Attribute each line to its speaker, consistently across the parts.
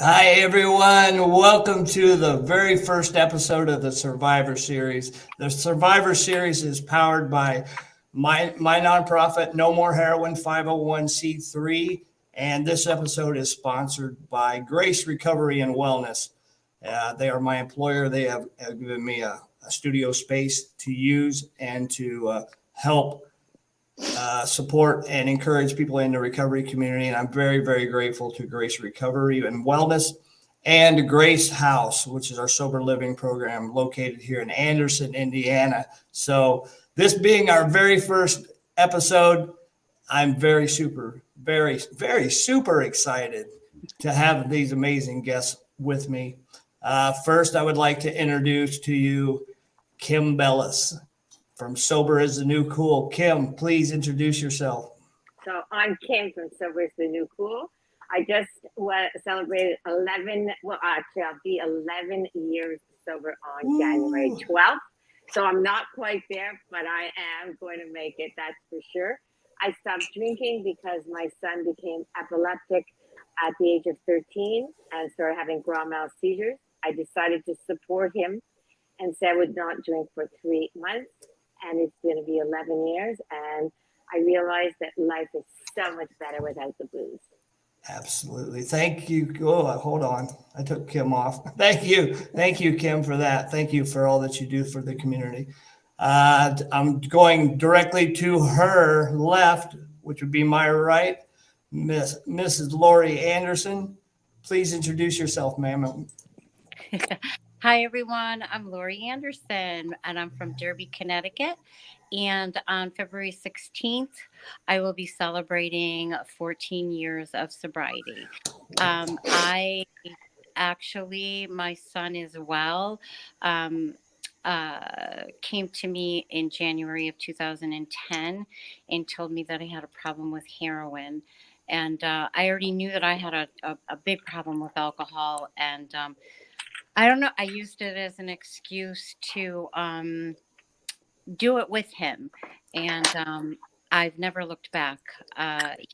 Speaker 1: Hi, everyone. Welcome to the very first episode of the Survivor Series. The Survivor Series is powered by my nonprofit, No More Heroin 501c3. And this episode is sponsored by Grace Recovery and Wellness. They are my employer. They have given me a studio space to use and to help support and encourage people in the recovery community. And I'm very, very grateful to Grace Recovery and Wellness and Grace House, which is our sober living program located here in Anderson, Indiana. So this being our very first episode, I'm very super excited to have these amazing guests with me. First, I would like to introduce to you Kim Bellis from Sober is the New Cool. Kim, please introduce yourself.
Speaker 2: So I'm Kim from Sober is the New Cool. I just celebrated 11, well, actually, I'll be 11 years sober on January 12th. So I'm not quite there, but I am going to make it, that's for sure. I stopped drinking because my son became epileptic at the age of 13 and started having grand mal seizures. I decided to support him and say I would not drink for 3 months. And it's going to be 11 years. And I realized that life is so much better without the booze.
Speaker 1: Absolutely. Thank you. Oh, hold on. I took Kim off. Thank you. Thank you, Kim, for that. Thank you for all that you do for the community. I'm going directly to her left, which would be my right, Mrs. Laurie Anderson. Please introduce yourself, ma'am.
Speaker 3: Hi, everyone. I'm Laurie Anderson, and I'm from Derby, Connecticut. And on February 16th, I will be celebrating 14 years of sobriety. I actually, my son as well, came to me in January of 2010 and told me that I had a problem with heroin. And I already knew that I had a big problem with alcohol. And I don't know. I used it as an excuse to do it with him, and I've never looked back.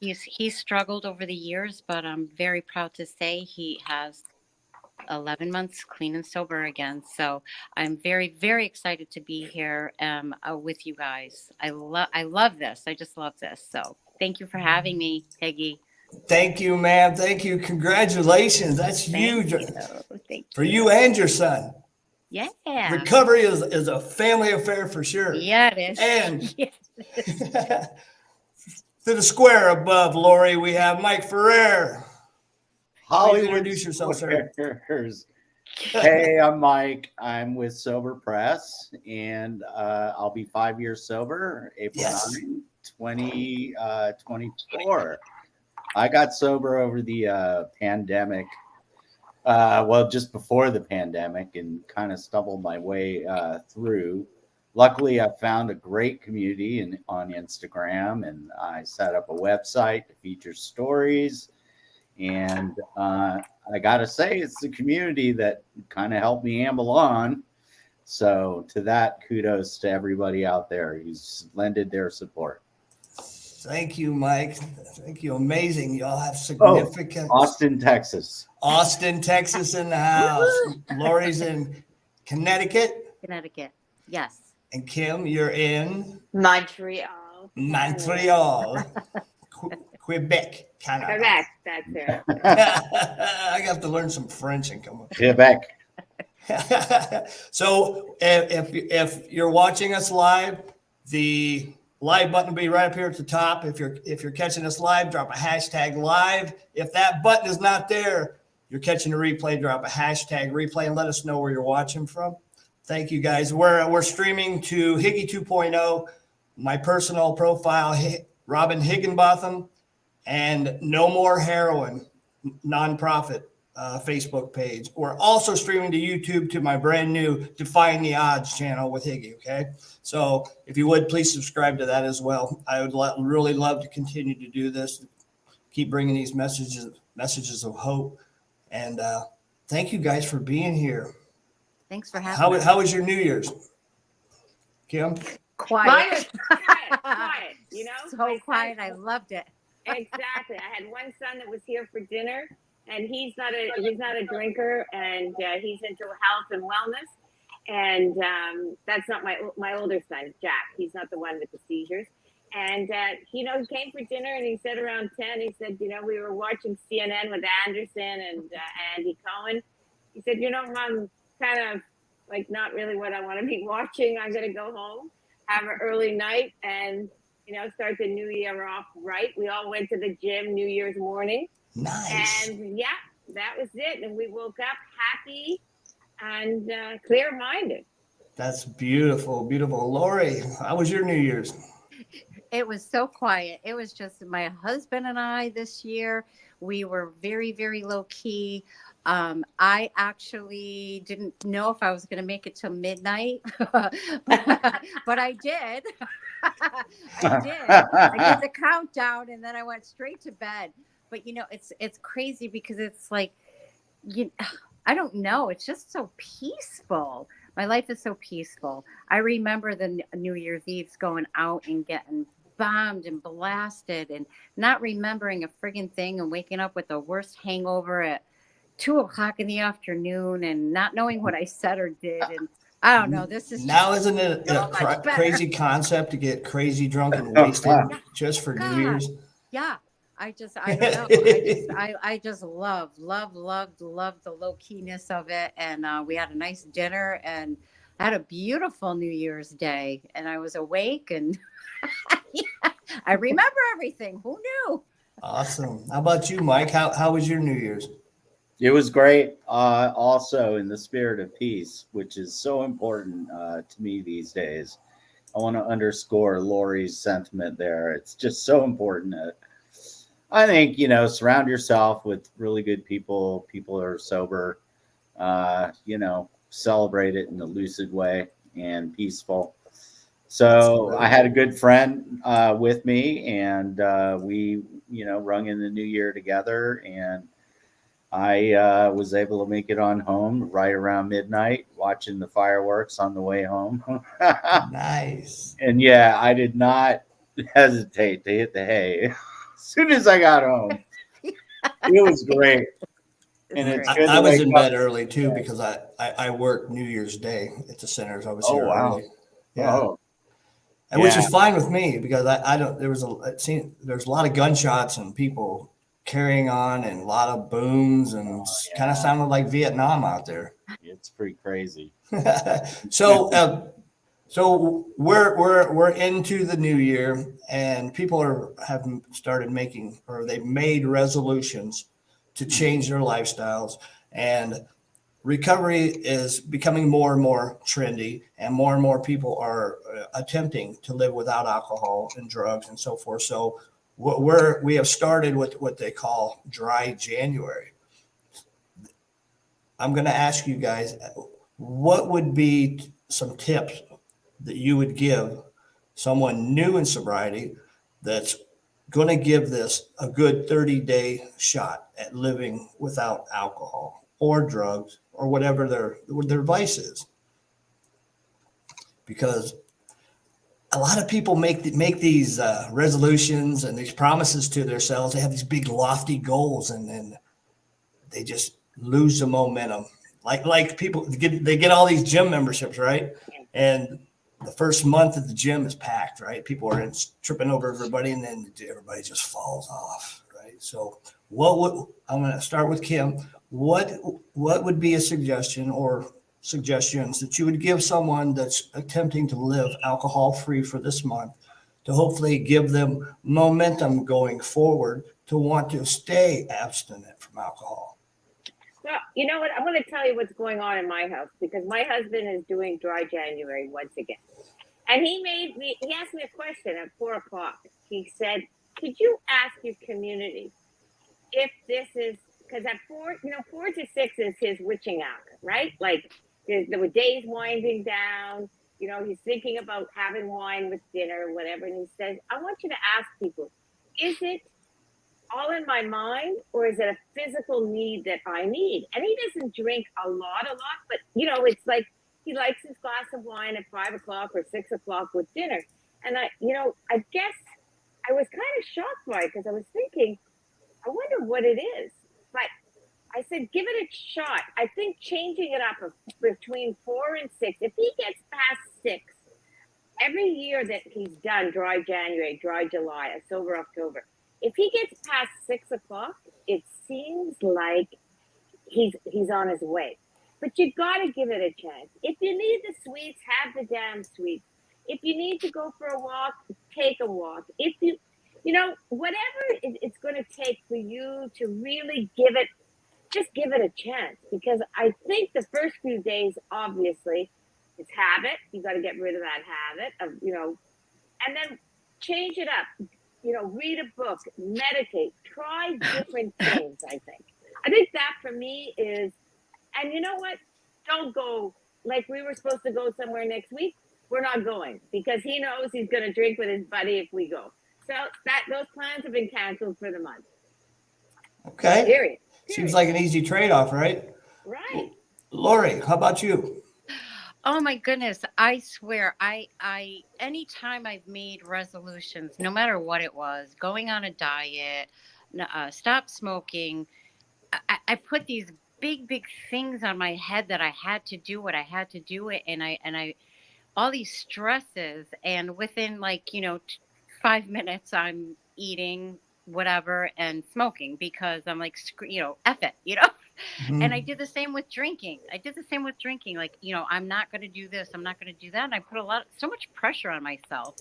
Speaker 3: He's struggled over the years, but I'm very proud to say he has 11 months clean and sober again. So I'm very, very excited to be here with you guys. I love this. I just love this. So thank you for having me, Higgy.
Speaker 1: Thank you, ma'am. Thank you. Congratulations. That's huge for you and your son.
Speaker 3: Yeah.
Speaker 1: Recovery is a family affair for sure.
Speaker 3: Yeah, it is.
Speaker 1: And
Speaker 3: yes.
Speaker 1: to the square above Laurie, we have Michae Ferrer.
Speaker 4: Hollywood,
Speaker 1: introduce yourself, sir.
Speaker 4: Hey, I'm Mike. I'm with Sober Press, and I'll be 5 years sober, April 9, 2024. I got sober over the pandemic. Well, just before the pandemic, and kind of stumbled my way through. Luckily, I found a great community on Instagram, and I set up a website to feature stories. And I got to say, it's the community that kind of helped me amble on. So to that, kudos to everybody out there who's lended their support.
Speaker 1: Thank you, Mike. Thank you. Amazing. Y'all have significant.
Speaker 4: Austin, Texas.
Speaker 1: Austin, Texas in the house. Laurie's in Connecticut.
Speaker 3: Connecticut. Yes.
Speaker 1: And Kim, you're in
Speaker 2: Montreal.
Speaker 1: Quebec, Canada.
Speaker 2: Quebec, that's it.
Speaker 1: I have to learn some French and come up.
Speaker 4: Quebec.
Speaker 1: So if you're watching us live, the live button will be right up here at the top. If you're catching us live, drop a hashtag live. If that button is not there, you're catching a replay, drop a hashtag replay and let us know where you're watching from. Thank you, guys. We're streaming to Higgy 2.0, my personal profile, Robin Higginbotham, and No More Heroin nonprofit Facebook page. We're also streaming to YouTube to my brand new Defying The Oddz channel with Higgy, okay? So if you would, please subscribe to that as well. I would really love to continue to do this, keep bringing these messages of hope. And thank you guys for being here.
Speaker 3: Thanks for having me.
Speaker 1: How was your New Year's, Kim?
Speaker 3: Quiet.
Speaker 2: Quiet, you know?
Speaker 3: So quiet. I loved it.
Speaker 2: Exactly. I had one son that was here for dinner, and he's not a drinker, and he's into health and wellness. And that's not my older son, Jack. He's not the one with the seizures. And he came for dinner, and he said around 10, he said, we were watching CNN with Anderson and Andy Cohen. He said, Mom, kind of like not really what I want to be watching. I'm going to go home, have an early night, and start the new year off right. We all went to the gym New Year's morning.
Speaker 1: Nice.
Speaker 2: And yeah, that was it. And we woke up happy and clear-minded.
Speaker 1: That's beautiful, beautiful. Laurie, how was your New Year's?
Speaker 3: It was so quiet. It was just my husband and I this year. We were very, very low key. I actually didn't know if I was going to make it till midnight, but I did. I did the countdown, and then I went straight to bed. But it's crazy because it's like, I don't know. It's just so peaceful. My life is so peaceful. I remember the New Year's Eve's going out and getting bombed and blasted and not remembering a friggin' thing and waking up with the worst hangover at 2:00 in the afternoon and not knowing what I said or did. And I don't know. This is
Speaker 1: now, isn't it
Speaker 3: so
Speaker 1: a crazy concept to get crazy drunk and wasted just for New Year's?
Speaker 3: Yeah. I don't know. I just loved the low keyness of it. And we had a nice dinner and I had a beautiful New Year's Day, and I was awake and I remember everything. Who knew?
Speaker 1: Awesome. How about you, Mike? How was your New Year's?
Speaker 4: It was great. Also in the spirit of peace, which is so important to me these days. I want to underscore Laurie's sentiment there. It's just so important. I think, surround yourself with really good people who are sober, celebrate it in a lucid way and peaceful. So I had a good friend with me, and we, rung in the new year together, and I was able to make it on home right around midnight, watching the fireworks on the way home.
Speaker 1: Nice.
Speaker 4: And yeah, I did not hesitate to hit the hay as soon as I got home. It was great. And it's good
Speaker 1: I was
Speaker 4: to
Speaker 1: in
Speaker 4: wake up.
Speaker 1: bed early too because I worked New Year's Day at the Centers. I was
Speaker 4: Oh,
Speaker 1: here
Speaker 4: wow.
Speaker 1: early. Yeah.
Speaker 4: Oh,
Speaker 1: And which is
Speaker 4: yeah.
Speaker 1: fine with me because I don't. There's a lot of gunshots and people carrying on and a lot of booms and kind of sounded like Vietnam out there.
Speaker 4: It's pretty crazy.
Speaker 1: So we're into the new year, and people have started making, or they've made resolutions to change their lifestyles, and recovery is becoming more and more trendy, and more people are attempting to live without alcohol and drugs and so forth. So we have started with what they call dry January. I'm going to ask you guys, what would be some tips that you would give someone new in sobriety that's going to give this a good 30-day shot at living without alcohol or drugs or whatever their vice is? Because a lot of people make these resolutions and these promises to themselves. They have these big lofty goals, and then they just lose the momentum. Like people get all these gym memberships, right? And the first month at the gym is packed, right? People are tripping over everybody, and then everybody just falls off, right? So I'm going to start with Kim. What would be a suggestion or suggestions that you would give someone that's attempting to live alcohol-free for this month to hopefully give them momentum going forward to want to stay abstinent from alcohol?
Speaker 2: Well, you know what? I'm going to tell you what's going on in my house, because my husband is doing dry January once again. And he asked me a question at 4:00. He said, could you ask your community if this is, because at 4 to 6 is his witching hour, right? Like the day's winding down, he's thinking about having wine with dinner or whatever. And he says, I want you to ask people, is it all in my mind, or is it a physical need that I need? And he doesn't drink a lot, but it's like he likes his glass of wine at 5:00 or 6:00 with dinner. And I guess I was kind of shocked by it, because I was thinking, I wonder what it is. But I said, give it a shot. I think changing it up between 4 and 6, if he gets past 6, every year that he's done dry January, dry July, a sober October, if he gets past 6 o'clock, it seems like he's on his way. But you got to give it a chance. If you need the sweets, have the damn sweets. If you need to go for a walk, take a walk. If whatever it's going to take for you to really just give it a chance. Because I think the first few days, obviously, it's habit. You got to get rid of that habit of, and then change it up. Read a book, meditate, try different things, I think that for me is, and you know what? Don't go like we were supposed to go somewhere next week. We're not going because he knows he's going to drink with his buddy if we go. So those plans have been canceled for the month.
Speaker 1: Okay.
Speaker 2: Period.
Speaker 1: Seems like an easy trade-off, right?
Speaker 2: Right.
Speaker 1: Laurie, how about you?
Speaker 3: Oh my goodness. I swear, I anytime I've made resolutions, no matter what it was, going on a diet, stop smoking, I put these big things on my head that I had to do what I had to do it. And I, all these stresses, and within 5 minutes, I'm eating whatever and smoking because I'm like, F it,
Speaker 1: Mhm.
Speaker 3: And I did the same with drinking. Like, I'm not going to do this. I'm not going to do that. And I put so much pressure on myself.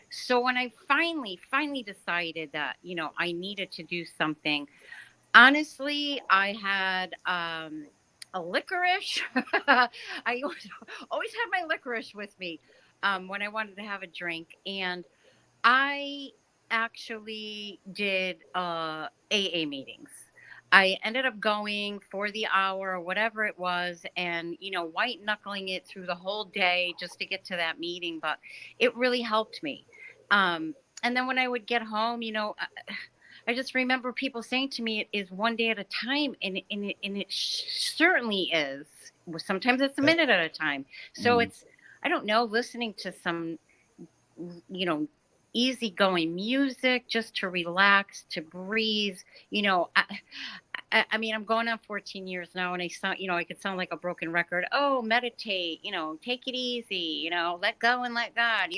Speaker 3: So when I finally decided that, I needed to do something, honestly, I had a licorice. I always had my licorice with me when I wanted to have a drink. And I actually did AA meetings. I ended up going for the hour or whatever it was and, white knuckling it through the whole day just to get to that meeting. But it really helped me. And then when I would get home, I just remember people saying to me, it is one day at a time. And it certainly is. Sometimes it's a minute at a time. So it's, I don't know, listening to some, easygoing music just to relax, to breathe. I mean, I'm going on 14 years now, and I sound, I could sound like a broken record. Oh, meditate, take it easy, let go and let God,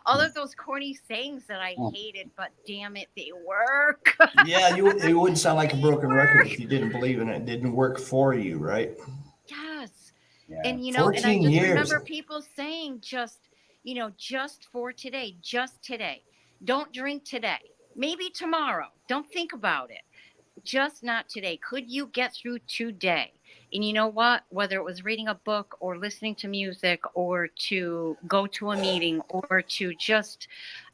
Speaker 3: all of those corny sayings that I hated, but damn it, they work.
Speaker 1: Yeah, you wouldn't sound like a broken record if you didn't believe in it. It didn't work for you, right?
Speaker 3: Yes.
Speaker 4: Yeah.
Speaker 3: And, and I
Speaker 1: 14
Speaker 3: just
Speaker 1: years.
Speaker 3: remember people saying just for today, just today. Don't drink today. Maybe tomorrow. Don't think about it. Just not today. Could you get through today? And you know what? Whether it was reading a book or listening to music or to go to a meeting or to just,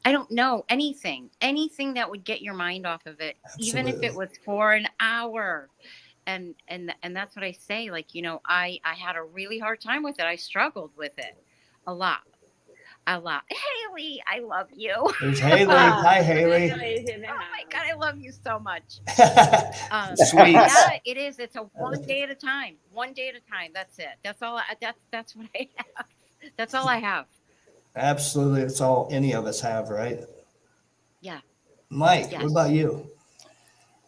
Speaker 3: I don't know, anything that would get your mind off of it, even if it was for an hour. And that's what I say. Like, I had a really hard time with it. I struggled with it a lot. Haley, I love you.
Speaker 1: There's Haley. Hi, Haley.
Speaker 3: Oh my God, I love you so much.
Speaker 1: Sweet.
Speaker 3: Yeah, it is. It's a one day at a time. That's it. That's all. That's what I have. That's all I have.
Speaker 1: Absolutely. It's all any of us have, right?
Speaker 3: Yeah.
Speaker 1: Mike,
Speaker 3: Yes.
Speaker 1: what about you?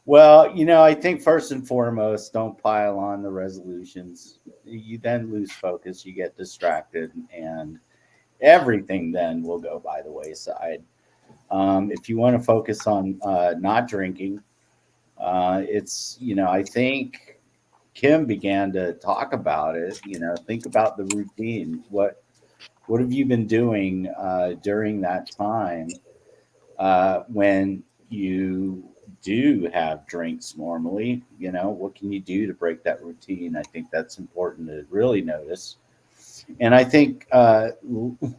Speaker 4: Well, I think first and foremost, don't pile on the resolutions. You then lose focus, you get distracted, and everything then will go by the wayside. If you want to focus on not drinking, it's, I think Kim began to talk about it. Think about the routine. What have you been doing during that time when you do have drinks normally? What can you do to break that routine? I think that's important to really notice. And I think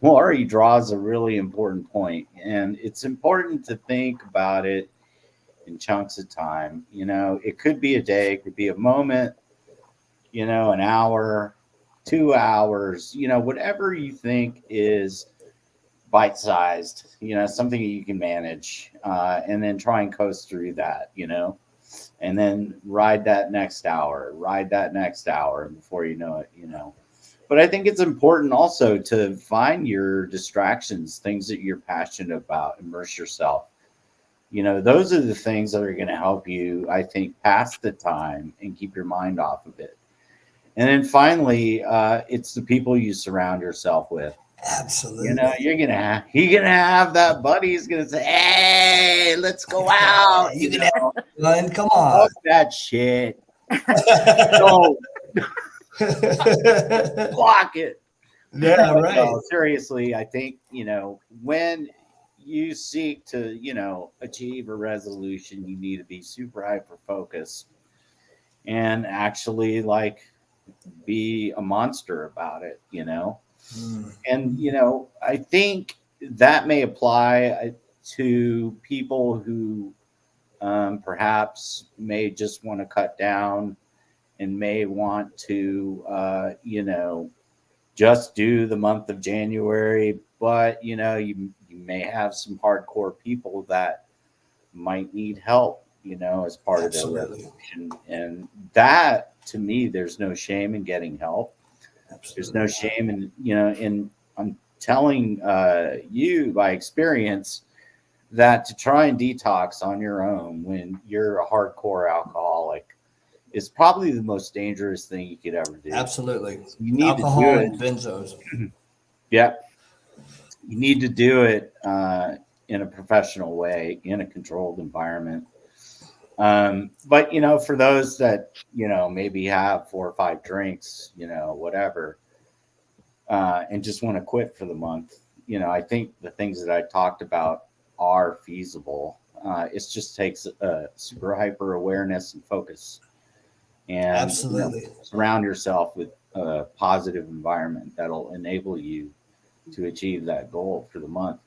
Speaker 4: Laurie draws a really important point, and it's important to think about it in chunks of time. It could be a day, it could be a moment, an hour, 2 hours, whatever you think is bite-sized, something you can manage, and then try and coast through that, and then ride that next hour, and before you know it, But I think it's important also to find your distractions, things that you're passionate about, immerse yourself. those are the things that are going to help you, I think, pass the time and keep your mind off of it. And then finally, it's the people you surround yourself with.
Speaker 1: Absolutely.
Speaker 4: You're gonna have that buddy who's gonna say, "Hey, let's go out."
Speaker 1: You can have fun. Come on.
Speaker 4: Fuck that shit. Don't block it.
Speaker 1: Yeah, right.
Speaker 4: No, seriously, I think when you seek to achieve a resolution, you need to be super hyper focused and actually be a monster about it. And I think that may apply to people who perhaps may just want to cut down and may want to just do the month of January, but you may have some hardcore people that might need help as part of their resolution. And that, to me, there's no shame in getting help. There's no shame in I'm telling you by experience that to try and detox on your own when you're a hardcore alcoholic is probably the most dangerous thing you could ever do.
Speaker 1: Absolutely.
Speaker 4: You need
Speaker 1: alcohol
Speaker 4: to do
Speaker 1: and benzos.
Speaker 4: Yeah. You need to do it in a professional way, in a controlled environment. But for those that maybe have 4 or 5 drinks, whatever, and just want to quit for the month, I think the things that I talked about are feasible. It just takes a super hyper awareness and focus, and
Speaker 1: absolutely
Speaker 4: surround yourself with a positive environment that'll enable you to achieve that goal for the month.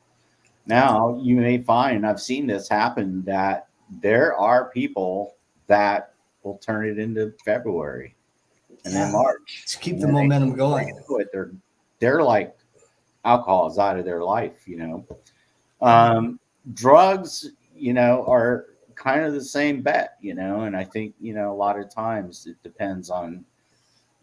Speaker 4: Now, you may find, I've seen this happen, that there are people that will turn it into February and then March.
Speaker 1: Just keep the momentum going.
Speaker 4: They're like alcohol is out of their life, Drugs, are kind of the same bet, and I think, a lot of times it depends on,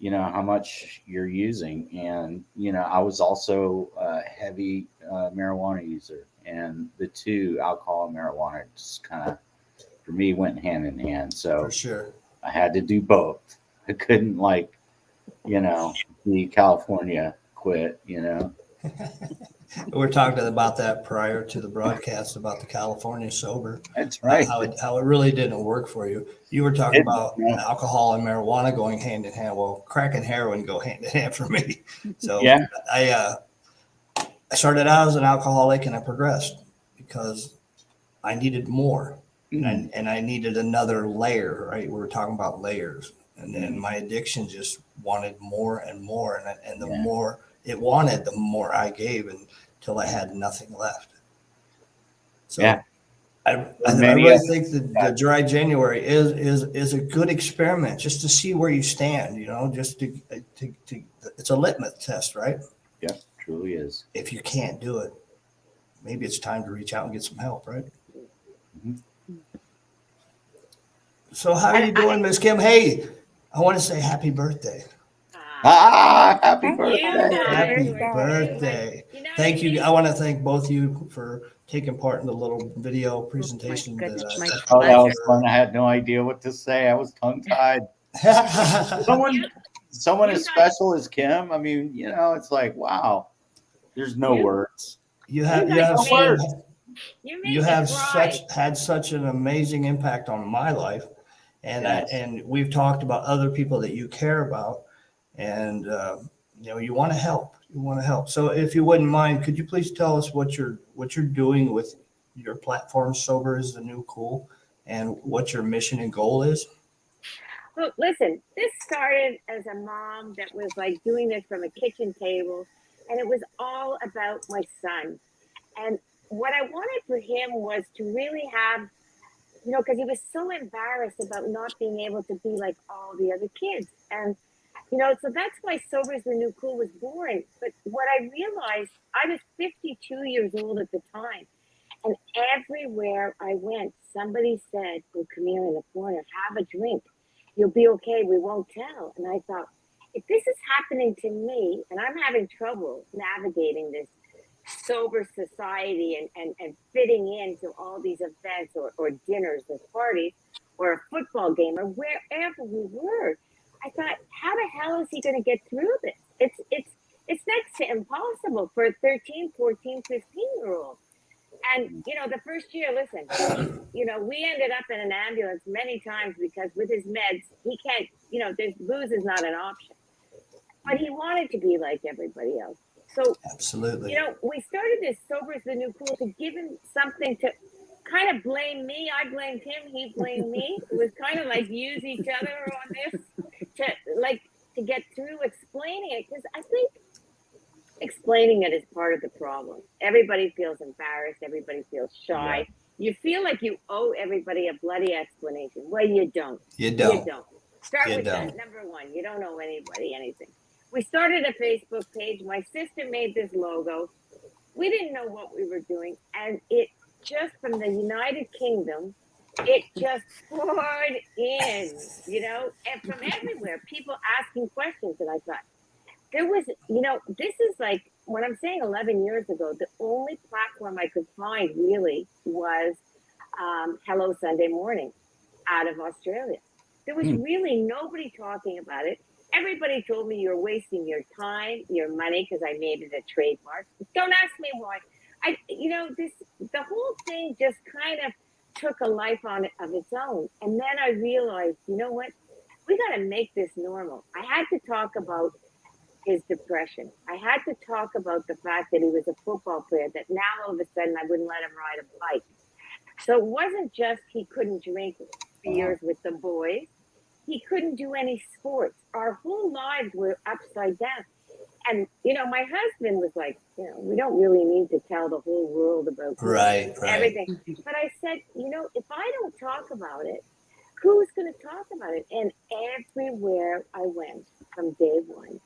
Speaker 4: how much you're using. And, I was also a heavy marijuana user, and the two, alcohol and marijuana, just kind of, for me, went hand in hand. So
Speaker 1: for sure,
Speaker 4: I had to do both. I couldn't be California quit,
Speaker 1: We were talking about that prior to the broadcast about the California sober.
Speaker 4: That's right.
Speaker 1: How it really didn't work for you. You were talking about alcohol and marijuana going hand in hand. Well, crack and heroin go hand in hand for me. So
Speaker 4: yeah.
Speaker 1: I started out as an alcoholic and I progressed because I needed more. Mm-hmm. And I needed another layer, right? We were talking about layers. And then my addiction just wanted more and more. And the more it wanted, the more I gave until I had nothing left. So I really think that the dry January is a good experiment just to see where you stand, just to it's a litmus test, right?
Speaker 4: Yeah, truly is.
Speaker 1: If you can't do it, maybe it's time to reach out and get some help, right? Mm-hmm. So how are you doing, Miss Kim? Hey, I want to say happy birthday.
Speaker 4: Happy birthday.
Speaker 1: Happy birthday. Thank you. I want to thank both of you for taking part in the little video presentation.
Speaker 4: That was fun. I had no idea what to say. I was tongue-tied. Someone as special as Kim. I mean, it's like, wow. There's no words.
Speaker 1: You have had such an amazing impact on my life. And and we've talked about other people that you care about, and you want to help. You want to help. So if you wouldn't mind, could you please tell us what you're doing with your platform, Sober is the New Cool, and what your mission and goal is?
Speaker 2: Well, listen, this started as a mom that was doing this from a kitchen table, and it was all about my son. And what I wanted for him was to really have, because he was so embarrassed about not being able to be like all the other kids. And, so that's why Sober is the New Cool was born. But what I realized, I was 52 years old at the time. And everywhere I went, somebody said, "Oh, come here in the corner, have a drink. You'll be okay. We won't tell." And I thought, if this is happening to me and I'm having trouble navigating this sober society and fitting into all these events or dinners or parties or a football game or wherever we were. I thought, how the hell is he going to get through this? It's next to impossible for a 13, 14, 15-year-old. And, the first year, listen, we ended up in an ambulance many times because with his meds, he can't, booze is not an option. But he wanted to be like everybody else. So,
Speaker 1: Absolutely.
Speaker 2: we started this Sober is the New Cool to give him something to kind of blame me. I blamed him. He blamed me. It was kind of like use each other on this to get through explaining it. Because I think explaining it is part of the problem. Everybody feels embarrassed. Everybody feels shy. Yeah. You feel like you owe everybody a bloody explanation. Well, you don't.
Speaker 1: You don't.
Speaker 2: Start with that. Number one, you don't owe anybody anything. We started a Facebook page. My sister made this logo. We didn't know what we were doing. And it just from the United Kingdom, it just poured in, and from everywhere, people asking questions. And I thought, there was, this is like, when I'm saying 11 years ago, the only platform I could find really was Hello Sunday Morning out of Australia. There was really nobody talking about it. Everybody told me you're wasting your time, your money, because I made it a trademark. Don't ask me why. The whole thing just kind of took a life of its own. And then I realized, you know what? We got to make this normal. I had to talk about his depression. I had to talk about the fact that he was a football player, that now all of a sudden I wouldn't let him ride a bike. So it wasn't just he couldn't drink beers with the boys. He couldn't do any sports. Our whole lives were upside down. And, my husband was like, we don't really need to tell the whole world about everything. But I said, if I don't talk about it, who's going to talk about it? And everywhere I went from day one,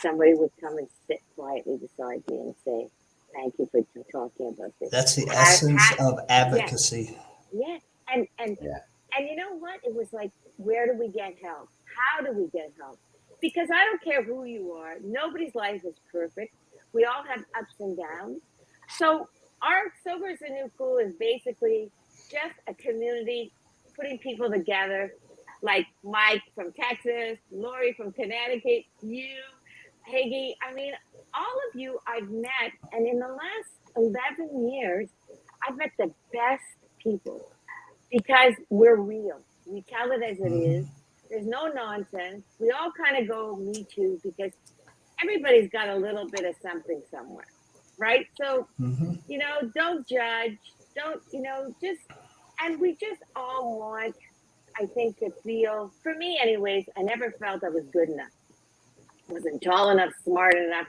Speaker 2: somebody would come and sit quietly beside me and say, thank you for talking about this.
Speaker 1: That's the essence of advocacy.
Speaker 2: Yeah. And you know what? It was like, where do we get help? How do we get help? Because I don't care who you are. Nobody's life is perfect. We all have ups and downs. So our Sober is the New Cool is basically just a community putting people together, like Mike from Texas, Laurie from Connecticut, you, Higgy. I mean, all of you I've met. And in the last 11 years, I've met the best people because we're real. We tell it as it is. There's no nonsense. We all kind of go me too because everybody's got a little bit of something somewhere, right? So, don't judge. Don't, and we just all want, I think, to feel, for me anyways, I never felt I was good enough. I wasn't tall enough, smart enough.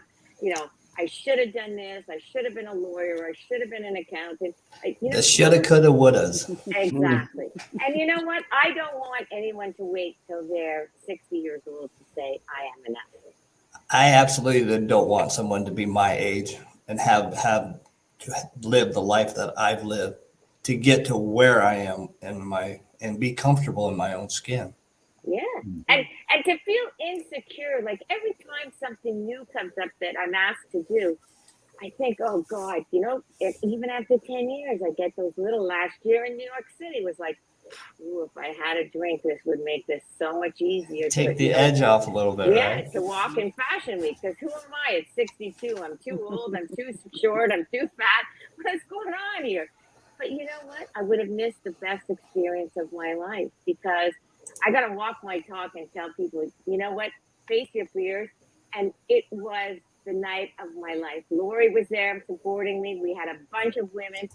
Speaker 2: I should have done this. I should have been a lawyer. I should have been an accountant.
Speaker 1: The shoulda, coulda, wouldas.
Speaker 2: Exactly. And you know what? I don't want anyone to wait till they're 60 years old to say, I am enough.
Speaker 1: I absolutely don't want someone to be my age and have to live the life that I've lived to get to where I am and be comfortable in my own skin.
Speaker 2: Yeah. And to feel insecure, like every time something new comes up that I'm asked to do, I think, oh God, even after 10 years, I get those little, last year in New York City was like, ooh, if I had a drink, this would make this so much easier.
Speaker 1: Take the edge off a little bit, right?
Speaker 2: To walk in Fashion Week, because who am I at 62? I'm too old, I'm too short, I'm too fat. What's going on here? But you know what? I would have missed the best experience of my life because I got to walk my talk and tell people, you know what? Face your fears. And it was the night of my life. Laurie was there supporting me. We had a bunch of women.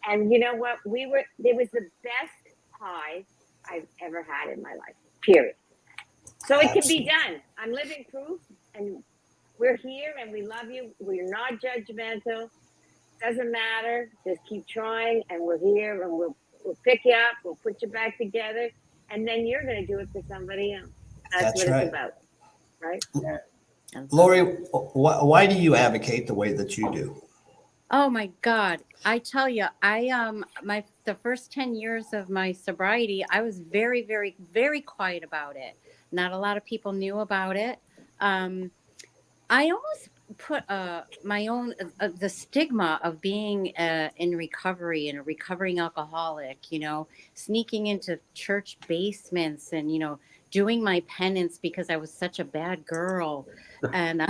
Speaker 2: And you know what? It was the best high I've ever had in my life, period. So it can be done. I'm living proof. And we're here and we love you. We're not judgmental. Doesn't matter. Just keep trying. And we're here and we'll pick you up. We'll put you back together. And then you're going to do it for somebody else. That's what it's about, right?
Speaker 4: Yeah.
Speaker 1: Laurie, why do you advocate the way that you do?
Speaker 3: Oh my God. I tell you, the first 10 years of my sobriety, I was very, very, very quiet about it. Not a lot of people knew about it. I almost put my own the stigma of being in recovery and a recovering alcoholic, sneaking into church basements and doing my penance because I was such a bad girl, and I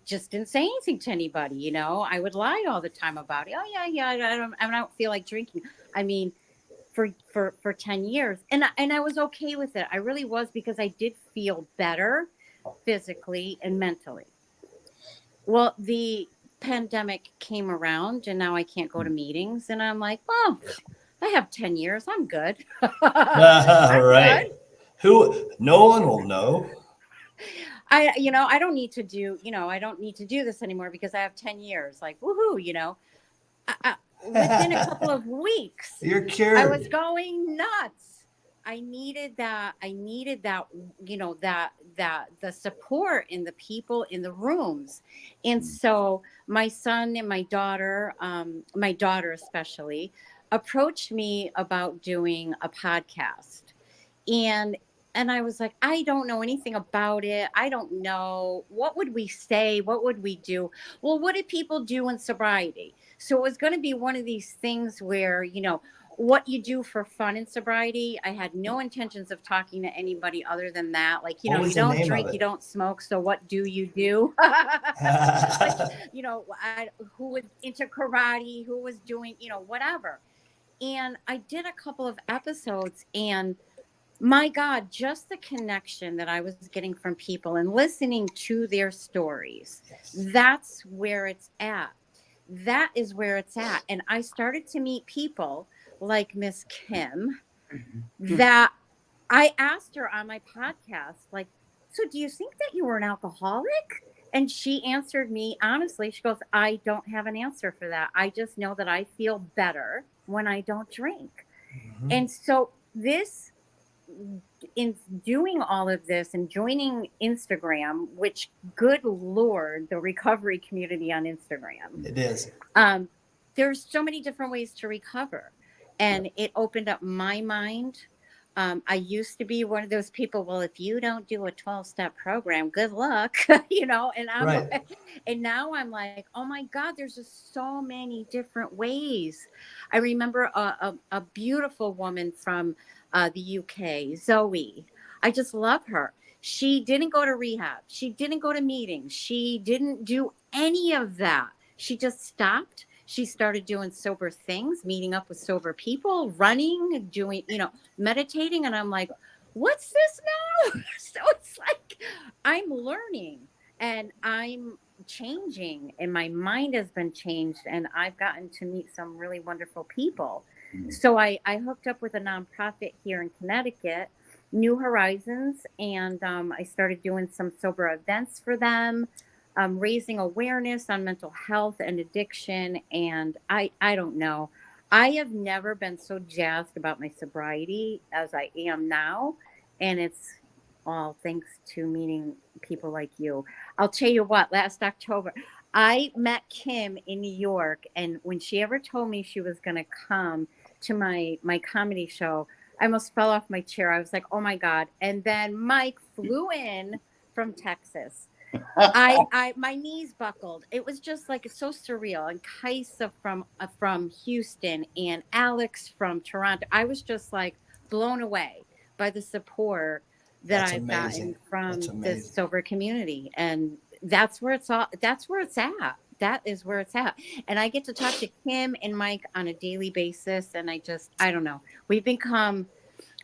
Speaker 3: just didn't say anything to anybody. I would lie all the time about it. Oh yeah, I don't feel like drinking. I mean, for 10 years, and I was okay with it. I really was, because I did feel better physically and mentally. Well, the pandemic came around and now I can't go to meetings, and I'm like, well, I have 10 years. I'm good. I'm
Speaker 1: Right.
Speaker 3: good.
Speaker 1: No one will know.
Speaker 3: I don't need to do, I don't need to do this anymore because I have 10 years. Like, woohoo. Within a couple of weeks,
Speaker 1: You're
Speaker 3: I was
Speaker 1: cured.
Speaker 3: going nuts. I needed that. That the support in the people in the rooms. And so my son and my daughter especially, approached me about doing a podcast. And I was like, I don't know anything about it. I don't know. What would we say? What would we do? Well, what did people do in sobriety? So it was going to be one of these things where, what you do for fun in sobriety. I had no intentions of talking to anybody other than that. Like,
Speaker 1: What was
Speaker 3: you
Speaker 1: the
Speaker 3: don't
Speaker 1: name of
Speaker 3: drink,
Speaker 1: it?
Speaker 3: you don't smoke. So what do you do? Like, who was into karate, who was doing, whatever. And I did a couple of episodes, and my God, just the connection that I was getting from people and listening to their stories. That's where it's at. That is where it's at. And I started to meet people like Miss Kim that I asked her on my podcast, like, so do you think that you were an alcoholic? And she answered me honestly. She goes, I don't have an answer for that. I just know that I feel better when I don't drink.
Speaker 1: Mhm.
Speaker 3: And so in doing all of this and joining Instagram, which, good Lord, the recovery community on Instagram,
Speaker 1: It is.
Speaker 3: there's so many different ways to recover. And it opened up my mind. I used to be one of those people, well, if you don't do a 12-step program, good luck,
Speaker 1: Right.
Speaker 3: and now I'm like, oh my God, there's just so many different ways. I remember a beautiful woman from the UK, Zoe. I just love her. She didn't go to rehab. She didn't go to meetings. She didn't do any of that. She just stopped. She started doing sober things, meeting up with sober people, running, doing, meditating. And I'm like, what's this now? So it's like I'm learning and I'm changing, and my mind has been changed, and I've gotten to meet some really wonderful people. So I hooked up with a nonprofit here in Connecticut, New Horizons, and I started doing some sober events for them, raising awareness on mental health and addiction. And I don't know. I have never been so jazzed about my sobriety as I am now. And it's all thanks to meeting people like you. I'll tell you what, last October, I met Kim in New York. And when she ever told me she was going to come to my comedy show, I almost fell off my chair. I was like, oh my God. And then Mike flew in from Texas. My knees buckled. It was just like, it's so surreal. And Kaisa from Houston and Alex from Toronto. I was just like blown away by the support that
Speaker 1: That's
Speaker 3: I've gotten
Speaker 1: amazing.
Speaker 3: from
Speaker 1: That's
Speaker 3: this
Speaker 1: amazing.
Speaker 3: sober community. And that's where it's at. That is where it's at. And I get to talk to Kim and Mike on a daily basis. And I don't know. We've become,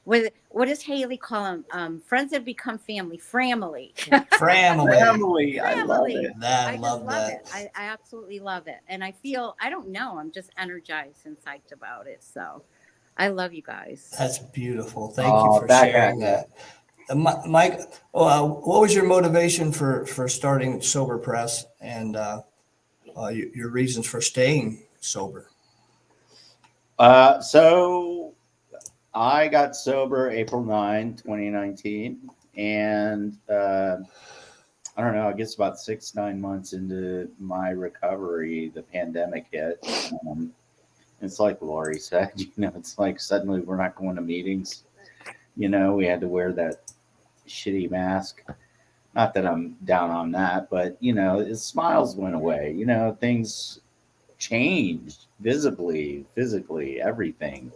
Speaker 3: what does Haley call them? Friends have become family.
Speaker 1: Family.
Speaker 4: Family, I love
Speaker 3: Family.
Speaker 4: it.
Speaker 3: I just
Speaker 1: Love
Speaker 3: love
Speaker 1: that.
Speaker 3: it. I absolutely love it. And I feel, I don't know, I'm just energized and psyched about it. So I love you guys.
Speaker 1: That's beautiful. Thank you
Speaker 4: Oh,
Speaker 1: for
Speaker 4: back
Speaker 1: sharing
Speaker 4: at
Speaker 1: that. Mike, what was your motivation for starting Sober Press, and your reasons for staying sober?
Speaker 4: So I got sober April 9, 2019. And I don't know, I guess about 6-9 months into my recovery, the pandemic hit. It's like Laurie said, it's like suddenly we're not going to meetings. We had to wear that shitty mask. Not that I'm down on that, but his smiles went away. Things changed visibly, physically, everything.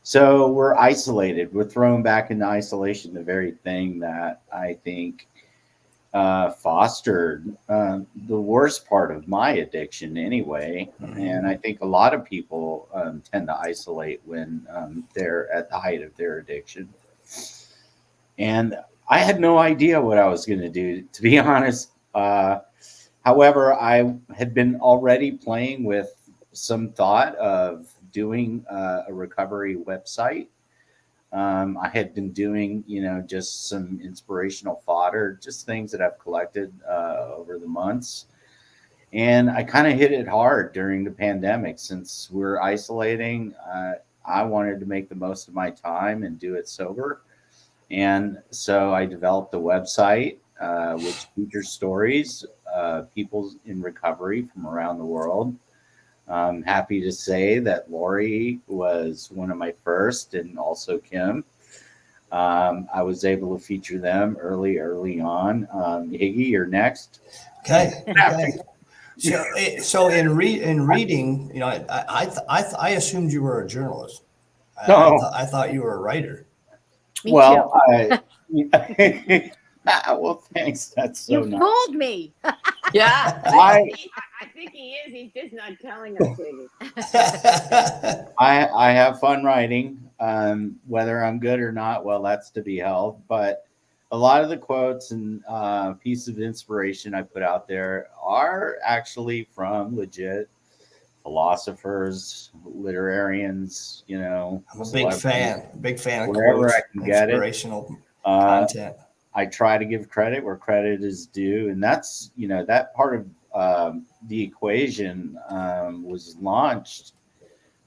Speaker 4: So we're isolated. We're thrown back into isolation, the very thing that I think fostered the worst part of my addiction anyway. And I think a lot of people tend to isolate when they're at the height of their addiction. And I had no idea what I was going to do, to be honest. However, I had been already playing with some thought of doing a recovery website. I had been doing, just some inspirational fodder, just things that I've collected over the months. And I kind of hit it hard during the pandemic. Since we're isolating, I wanted to make the most of my time and do it sober. And so I developed a website which features stories, people in recovery from around the world. I'm happy to say that Laurie was one of my first, and also Kim. I was able to feature them early on. Higgy, you're next.
Speaker 1: Okay. So in reading, I assumed you were a journalist.
Speaker 4: No.
Speaker 1: I thought you were a writer.
Speaker 3: Me
Speaker 4: Well,
Speaker 3: too.
Speaker 4: well, thanks. That's so
Speaker 3: You
Speaker 4: nice.
Speaker 3: fooled me.
Speaker 2: Yeah,
Speaker 4: I
Speaker 2: think he is. He's just not telling us. Really.
Speaker 4: I have fun writing. Whether I'm good or not, well, that's to be held. But a lot of the quotes and pieces of inspiration I put out there are actually from legit philosophers, literarians.
Speaker 1: I'm a big fan of
Speaker 4: wherever
Speaker 1: quotes,
Speaker 4: I can get it.
Speaker 1: Inspirational content.
Speaker 4: I try to give credit where credit is due, and that's that part of the equation was launched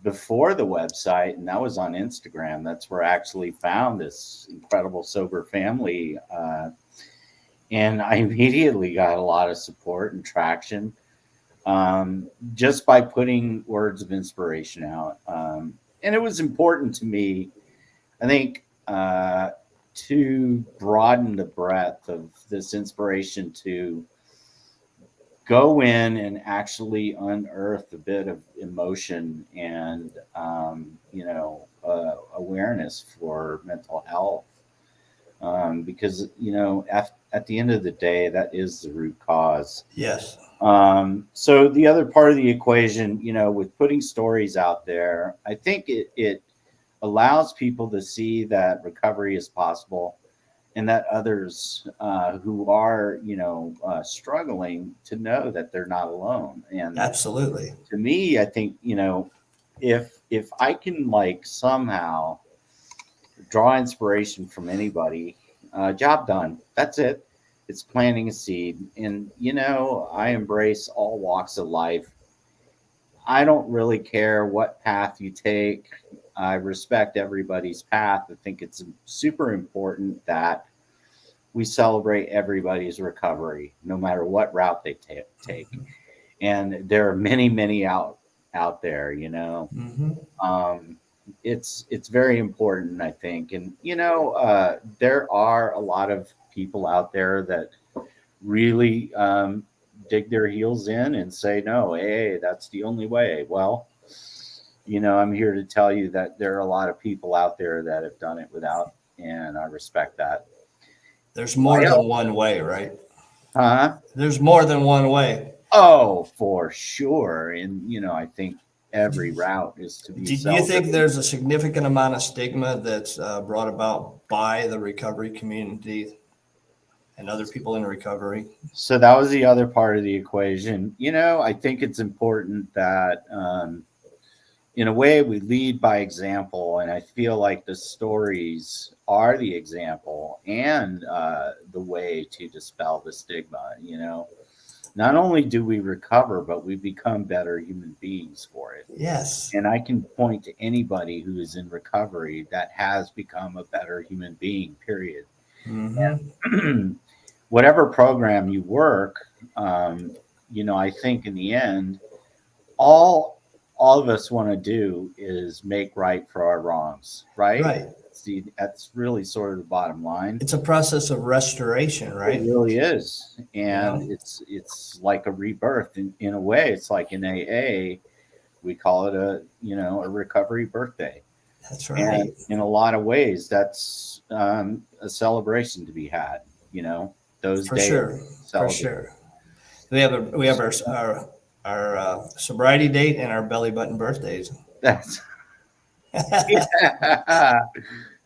Speaker 4: before the website, and that was on Instagram. That's where I actually found this incredible sober family, and I immediately got a lot of support and traction just by putting words of inspiration out. And it was important to me, I think, to broaden the breadth of this inspiration, to go in and actually unearth a bit of emotion and awareness for mental health, because at the end of the day, that is the root cause.
Speaker 1: Yes.
Speaker 4: So the other part of the equation, with putting stories out there, I think it allows people to see that recovery is possible, and that others who are, struggling, to know that they're not alone. And
Speaker 1: Absolutely.
Speaker 4: to me, I think, if I can somehow draw inspiration from anybody, job done. That's it. It's planting a seed. And, I embrace all walks of life. I don't really care what path you take. I respect everybody's path. I think it's super important that we celebrate everybody's recovery, no matter what route they take. And there are many, many out there,
Speaker 1: Mm-hmm.
Speaker 4: It's very important, I think. And, there are a lot of people out there that really dig their heels in and say, no, hey, that's the only way. Well, I'm here to tell you that there are a lot of people out there that have done it without, and I respect that.
Speaker 1: There's more than one way, right?
Speaker 4: Huh?
Speaker 1: There's more than one way.
Speaker 4: Oh, for sure. And, I think every route is to be
Speaker 1: Do you think there's a significant amount of stigma that's brought about by the recovery community and other people in recovery?
Speaker 4: So that was the other part of the equation. I think it's important that, in a way, we lead by example. And I feel like the stories are the example and the way to dispel the stigma. Not only do we recover, but we become better human beings for it.
Speaker 1: Yes.
Speaker 4: And I can point to anybody who is in recovery that has become a better human being, period.
Speaker 1: Mm-hmm.
Speaker 4: And whatever program you work, I think in the end, all all of us want to do is make right for our wrongs, right?
Speaker 1: Right.
Speaker 4: See, that's really sort of the bottom line.
Speaker 1: It's a process of restoration,
Speaker 4: It
Speaker 1: right?
Speaker 4: really is. And
Speaker 1: Yeah.
Speaker 4: it's like a rebirth in a way. It's like in AA, we call it a recovery birthday.
Speaker 1: That's
Speaker 4: And
Speaker 1: right.
Speaker 4: in a lot of ways, that's a celebration to be had, those
Speaker 1: For
Speaker 4: days.
Speaker 1: sure. For
Speaker 4: celebrate.
Speaker 1: sure. We have our sobriety date and our belly button birthdays.
Speaker 4: That's yeah,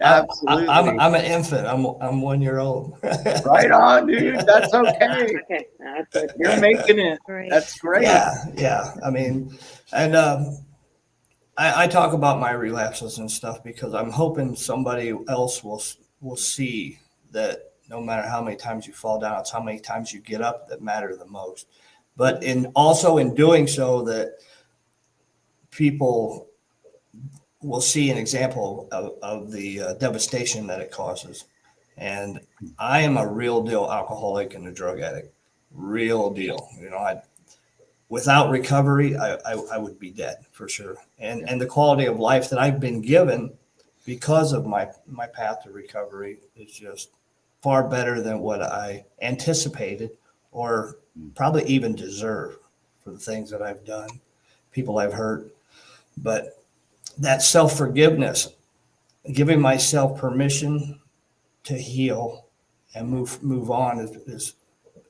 Speaker 4: absolutely.
Speaker 1: I'm an infant. I'm 1 year old.
Speaker 4: Right on, dude. That's okay.
Speaker 2: Okay, that's okay.
Speaker 4: You're making it.
Speaker 3: Great.
Speaker 4: That's great.
Speaker 1: Yeah. I mean, and I talk about my relapses and stuff because I'm hoping somebody else will see that no matter how many times you fall down, it's how many times you get up that matter the most. But in doing so, that people will see an example of the devastation that it causes. And I am a real deal alcoholic and a drug addict, real deal. Without recovery, I would be dead for sure. And the quality of life that I've been given because of my path to recovery is just far better than what I anticipated or probably even deserve for the things that I've done, people I've hurt. But that self-forgiveness, giving myself permission to heal and move on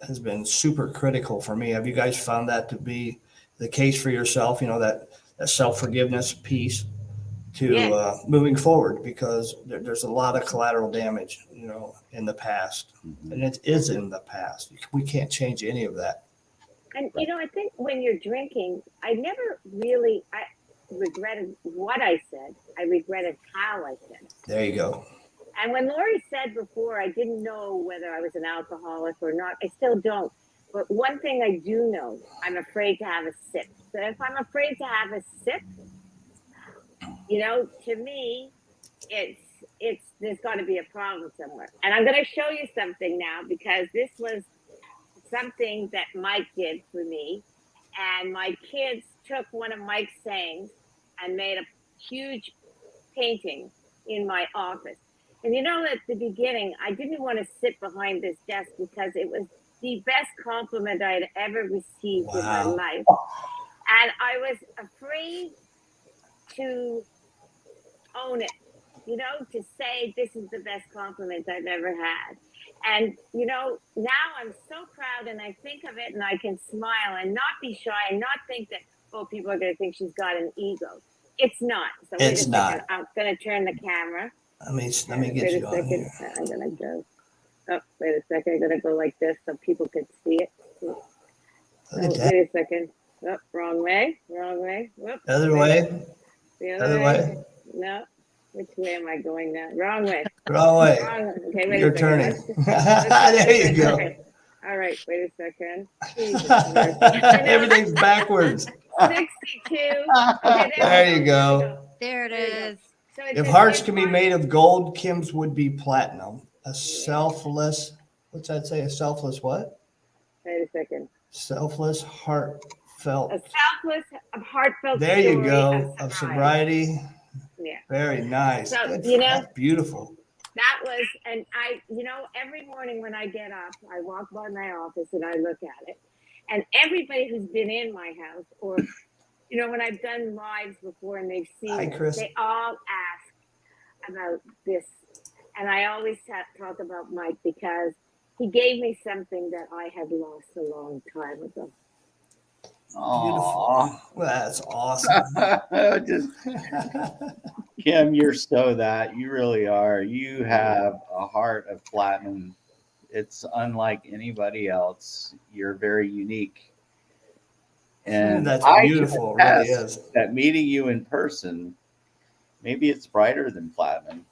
Speaker 1: has been super critical for me. Have you guys found that to be the case for yourself? That self-forgiveness piece to moving forward, because there's a lot of collateral damage, in the past, and it is in the past. We can't change any of that.
Speaker 2: And I think when you're drinking, I regretted what I said. I regretted how I said it.
Speaker 1: There you go.
Speaker 2: And when Laurie said before, I didn't know whether I was an alcoholic or not. I still don't. But one thing I do know, I'm afraid to have a sip. So if I'm afraid to have a sip, to me, it's there's got to be a problem somewhere. And I'm going to show you something now, because this was something that Mike did for me. And my kids took one of Mike's sayings and made a huge painting in my office. And at the beginning, I didn't want to sit behind this desk because it was the best compliment I had ever received in my life. And I was afraid to own it, to say this is the best compliment I've ever had. And, now I'm so proud, and I think of it and I can smile and not be shy and not think that, people are going to think she's got an ego. It's not. So
Speaker 1: it's not.
Speaker 2: I'm going to turn the camera.
Speaker 1: Let me get you on here.
Speaker 2: I'm going to go. Oh, wait a second. I'm going to go like this so people can see it. Wait a second. Oh, wrong way. Whoop.
Speaker 1: Other way.
Speaker 2: The other way. No. Which way am I going now? Wrong way.
Speaker 1: Wrong way.
Speaker 2: Okay, wait
Speaker 1: You're
Speaker 2: a second.
Speaker 1: turning. There you go.
Speaker 2: Okay. All right, wait a second.
Speaker 1: Everything's backwards.
Speaker 2: 62. Okay,
Speaker 1: There you go.
Speaker 3: There it is.
Speaker 2: So it
Speaker 1: If
Speaker 2: says
Speaker 1: hearts
Speaker 2: if
Speaker 1: can be
Speaker 2: hearts-
Speaker 1: made of gold, Kim's would be platinum. A selfless, what's that say? A selfless what?
Speaker 2: Wait a second.
Speaker 1: Selfless, heartfelt.
Speaker 2: A selfless, heartfelt
Speaker 1: There you
Speaker 2: story
Speaker 1: go. Of sobriety.
Speaker 2: Yeah.
Speaker 1: Very nice.
Speaker 2: So,
Speaker 1: Good. That's beautiful.
Speaker 2: That was, and I, every morning when I get up, I walk by my office and I look at it. And everybody who's been in my house, or, when I've done lives before and they've seen
Speaker 1: Hi,
Speaker 2: it,
Speaker 1: Chris.
Speaker 2: they all ask about this. And I always talk about Mike because he gave me something that I had lost a long time ago.
Speaker 1: Beautiful. Well, that's awesome.
Speaker 4: Kim, you're so that. You really are. You have a heart of platinum. It's unlike anybody else. You're very unique. And
Speaker 1: That's
Speaker 4: I
Speaker 1: beautiful.
Speaker 4: can
Speaker 1: It really
Speaker 4: attest
Speaker 1: is.
Speaker 4: that meeting you in person, maybe it's brighter than platinum.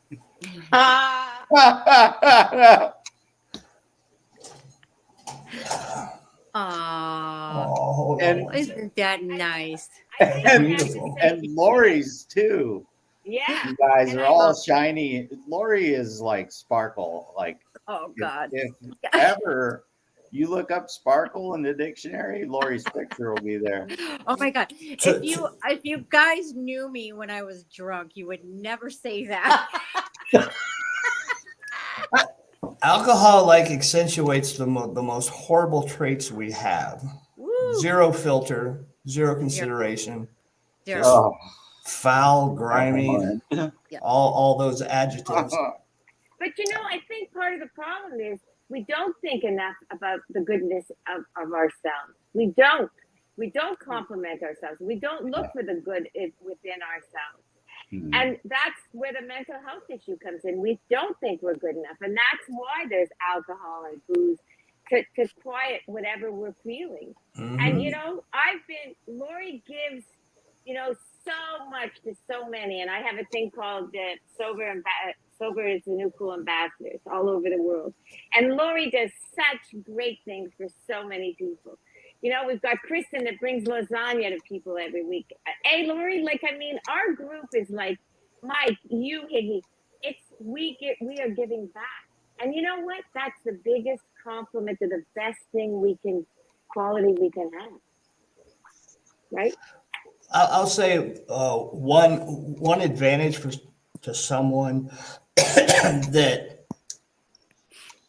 Speaker 3: Oh,
Speaker 1: And
Speaker 3: isn't that nice?
Speaker 4: and Laurie's too.
Speaker 2: Yeah.
Speaker 4: You guys
Speaker 2: And
Speaker 4: are
Speaker 2: I
Speaker 4: all
Speaker 2: love-
Speaker 4: shiny. Laurie is like sparkle. Like
Speaker 3: Oh God.
Speaker 4: if ever You look up sparkle in the dictionary, Laurie's picture will be there.
Speaker 3: Oh my God.
Speaker 1: To-
Speaker 3: If you guys knew me when I was drunk, you would never say that.
Speaker 1: Alcohol like accentuates the most horrible traits we have.
Speaker 3: Woo.
Speaker 1: Zero filter, zero consideration,
Speaker 3: Zero.
Speaker 1: just
Speaker 4: Oh,
Speaker 1: foul, grimy, all those adjectives.
Speaker 2: But I think part of the problem is we don't think enough about the goodness of ourselves. We don't. We don't compliment ourselves. We don't look for the good within ourselves. And that's where the mental health issue comes in. We don't think we're good enough. And that's why there's alcohol and booze to quiet whatever we're feeling. And, Laurie gives, so much to so many. And I have a thing called Sober is the New Cool Ambassadors all over the world. And Laurie does such great things for so many people. We've got Kristen that brings lasagna to people every week. Hey, Laurie, our group is like, Mike, you, Higgy, we are giving back. And you know what? That's the biggest compliment to the best quality we can have. Right?
Speaker 1: I'll say one advantage to someone that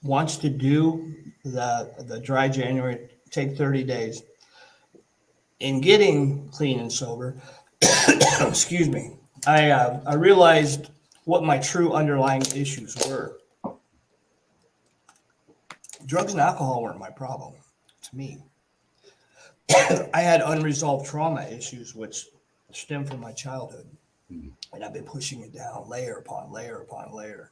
Speaker 1: wants to do the dry January, take 30 days in getting clean and sober. Excuse me. I realized what my true underlying issues were. Drugs and alcohol weren't my problem to me. I had unresolved trauma issues which stem from my childhood, and I've been pushing it down layer upon layer upon layer.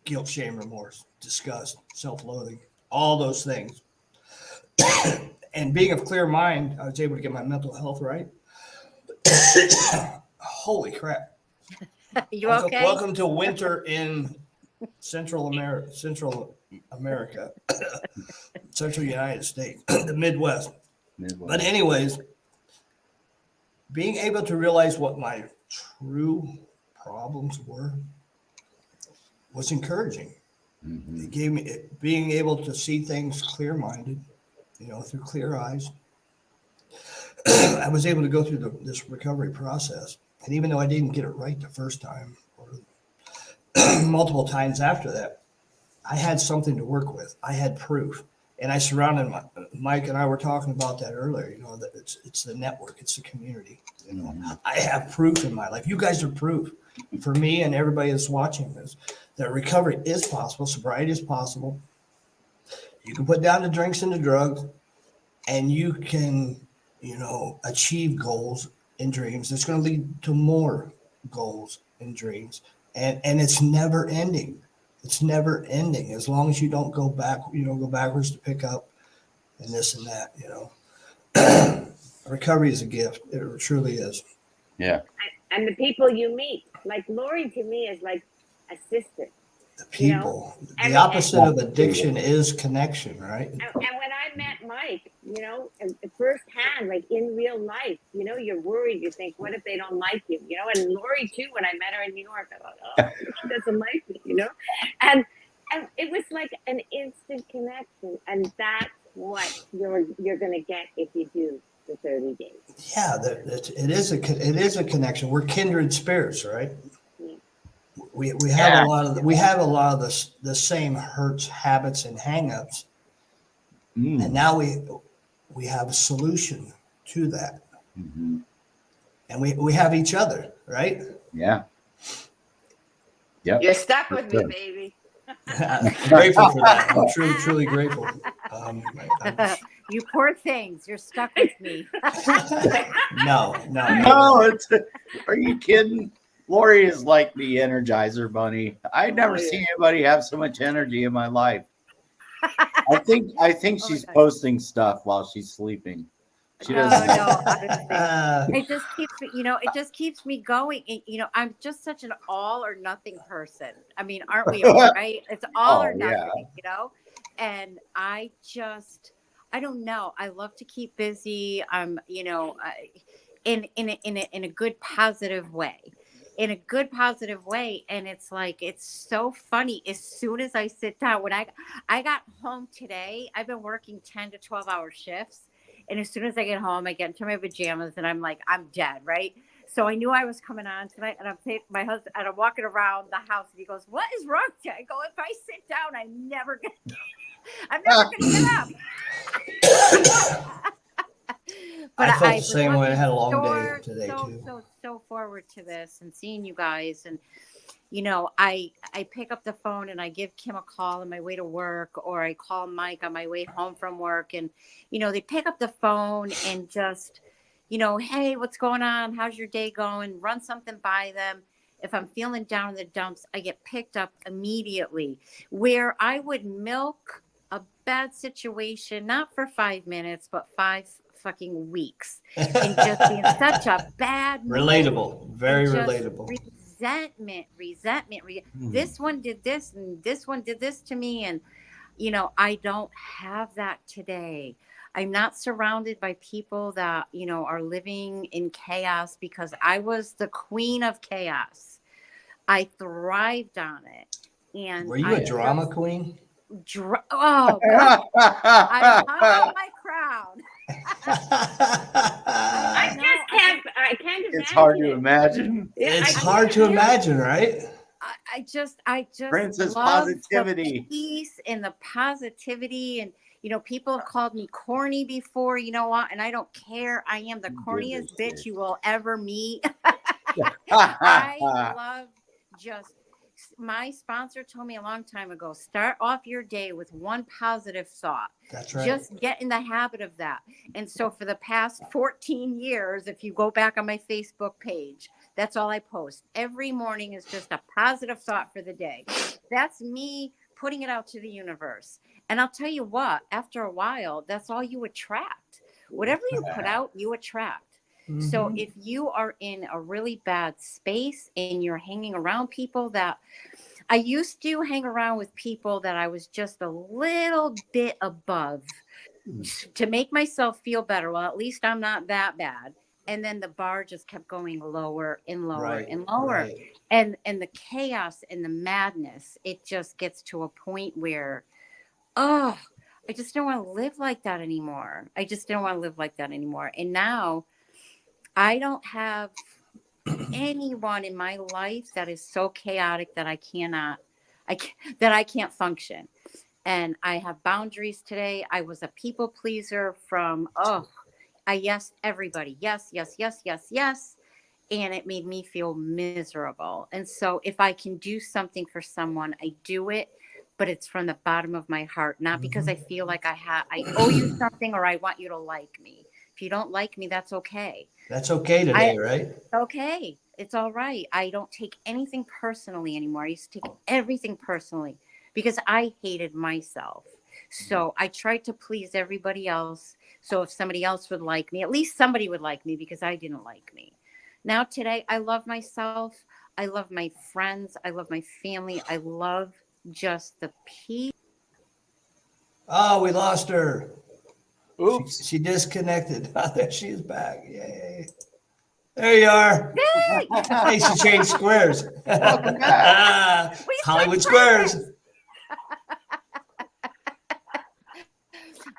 Speaker 1: Guilt, shame, remorse, disgust, self-loathing, all those things. And being of clear mind, I was able to get my mental health right. Holy crap.
Speaker 3: You okay?
Speaker 1: Welcome to winter in Central America, Central United States, the Midwest. But anyways, being able to realize what my true problems were was encouraging. It gave me being able to see things clear-minded, through clear eyes. I was able to go through this recovery process. And even though I didn't get it right the first time or multiple times after that, I had something to work with. I had proof. And I surrounded Mike and I were talking about that earlier, that it's the network, it's the community. I have proof in my life. You guys are proof for me and everybody that's watching this, that recovery is possible, sobriety is possible. You can put down the drinks and the drugs, and you can, achieve goals and dreams. It's going to lead to more goals and dreams. And it's never ending. It's never ending as long as you don't go back, go backwards to pick up and this and that, Recovery is a gift. It truly is.
Speaker 4: Yeah.
Speaker 2: And the people you meet, like Laurie to me is like a sister.
Speaker 1: The people, the opposite of addiction is connection, right?
Speaker 2: And when I met Mike, firsthand, like in real life, you're worried. You think, what if they don't like you? And Laurie too, when I met her in New York, I thought, oh, she doesn't like me, And it was like an instant connection. And that's what you're going to get if you do the 30 days.
Speaker 1: Yeah, it is a connection. We're kindred spirits, right? We have a lot of the same hurts, habits, and hangups, and now we have a solution to that, and we have each other, right?
Speaker 4: Yeah. Yep.
Speaker 2: You're stuck with me, baby.
Speaker 1: I'm grateful for that. I'm truly grateful.
Speaker 3: You poor things. You're stuck with me.
Speaker 1: No.
Speaker 4: Are you kidding? Laurie is like the Energizer Bunny. I've never seen anybody have so much energy in my life. I think she's posting stuff while she's sleeping. She doesn't.
Speaker 3: No. It just keeps me going. I'm just such an all or nothing person. I mean, aren't we all, right? It's all or nothing, And I don't know. I love to keep busy. I'm, in a good positive way. in a good, positive way. And it's like, it's so funny. As soon as I sit down, when I got home today, I've been working 10 to 12-hour shifts. And as soon as I get home, I get into my pajamas and I'm like, I'm dead, right? So I knew I was coming on tonight, and I'm taking my husband, and I'm walking around the house, and he goes, "What is wrong with you?" I go, "If I sit down, I'm never gonna get up." But
Speaker 1: I felt the
Speaker 3: was
Speaker 1: same way. I had a long
Speaker 3: looking
Speaker 1: day today too.
Speaker 3: So forward to this and seeing you guys. And you know, I pick up the phone and I give Kim a call on my way to work, or I call Mike on my way home from work, and you know, they pick up the phone and just, you know, "Hey, what's going on? How's your day going?" Run something by them. If I'm feeling down in the dumps, I get picked up immediately. Where I would milk a bad situation, not for 5 minutes, but 5 fucking weeks, and just be in such a bad mood.
Speaker 1: Relatable, very
Speaker 3: And just
Speaker 1: relatable.
Speaker 3: Resentment. This one did this, and this one did this to me, and you know, I don't have that today. I'm not surrounded by people that, you know, are living in chaos, because I was the queen of chaos. I thrived on it. And
Speaker 1: Were you a drama queen?
Speaker 3: Oh God, I hung up my crown.
Speaker 2: I can't imagine.
Speaker 4: It's hard to imagine.
Speaker 1: It's hard to imagine, right?
Speaker 3: I just
Speaker 4: Princess
Speaker 3: love
Speaker 4: positivity.
Speaker 3: the peace and the positivity. And you know, people have called me corny before, you know what, and I don't care. I am the corniest bitch you will ever meet. I love just, my sponsor told me a long time ago, start off your day with one positive thought.
Speaker 1: That's right.
Speaker 3: Just get in the habit of that. And so for the past 14 years, if you go back on my Facebook page, that's all I post. Every morning is just a positive thought for the day. That's me putting it out to the universe. And I'll tell you what, after a while, that's all you attract. Whatever you put out, you attract. So if you are in a really bad space and you're hanging around people that, I used to hang around with people that I was just a little bit above to make myself feel better. Well, at least I'm not that bad. And then the bar just kept going lower and lower and lower.
Speaker 1: Right.
Speaker 3: And the chaos and the madness, it just gets to a point where, I just don't want to live like that anymore. And now I don't have anyone in my life that is so chaotic that I can't function. And I have boundaries today. I was a people pleaser from, I yesed everybody. Yes. And it made me feel miserable. And so if I can do something for someone, I do it, but it's from the bottom of my heart, not because I feel like I owe you something or I want you to like me. If you don't like me, that's okay.
Speaker 1: That's okay today, right?
Speaker 3: Okay. It's all right. I don't take anything personally anymore. I used to take everything personally because I hated myself. So I tried to please everybody else. So if somebody else would like me, at least somebody would like me, because I didn't like me. Now today, I love myself. I love my friends. I love my family. I love just the peace.
Speaker 1: Oh, we lost her.
Speaker 4: Oops.
Speaker 1: She disconnected. There she is back. Yay. There you are.
Speaker 3: Yay!
Speaker 1: Hey, she changed squares.
Speaker 4: Welcome back.
Speaker 1: Hollywood Squares.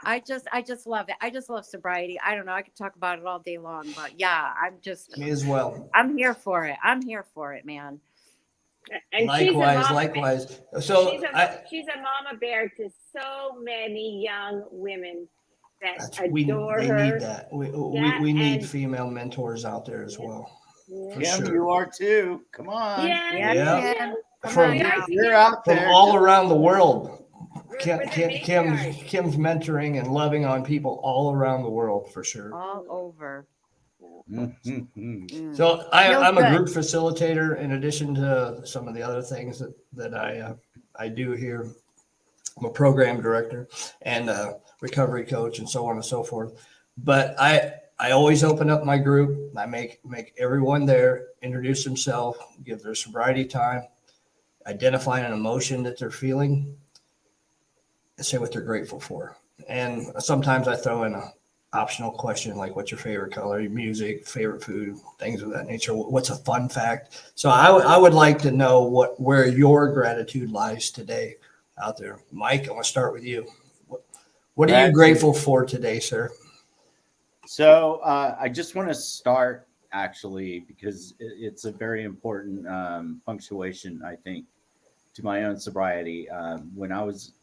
Speaker 3: I just love it. I just love sobriety. I don't know. I could talk about it all day long, but yeah,
Speaker 1: Me as well.
Speaker 3: I'm here for it. I'm here for it, man.
Speaker 2: And
Speaker 1: Likewise. So
Speaker 2: she's a mama bear to so many young women that adore
Speaker 1: they
Speaker 2: her.
Speaker 1: need that. We need female mentors out there as well.
Speaker 2: Yeah.
Speaker 4: Kim,
Speaker 1: sure.
Speaker 4: you are too. Come on.
Speaker 3: Yeah.
Speaker 1: You're
Speaker 4: out there.
Speaker 1: From all around the world.
Speaker 2: We're
Speaker 1: Kim's mentoring and loving on people all around the world for sure.
Speaker 3: All over.
Speaker 1: So I'm a group facilitator in addition to some of the other things that I do here. I'm a program director and a recovery coach and so on and so forth. But I always open up my group. I make everyone there introduce themselves, give their sobriety time, identify an emotion that they're feeling, and say what they're grateful for. And sometimes I throw in optional question like what's your favorite color, your music, favorite food, things of that nature. What's a fun fact? So I would like to know where your gratitude lies today out there. Mike, I want to start with you. What are you grateful for today, sir?
Speaker 4: So I just want to start actually because it's a very important punctuation, I think, to my own sobriety. When I was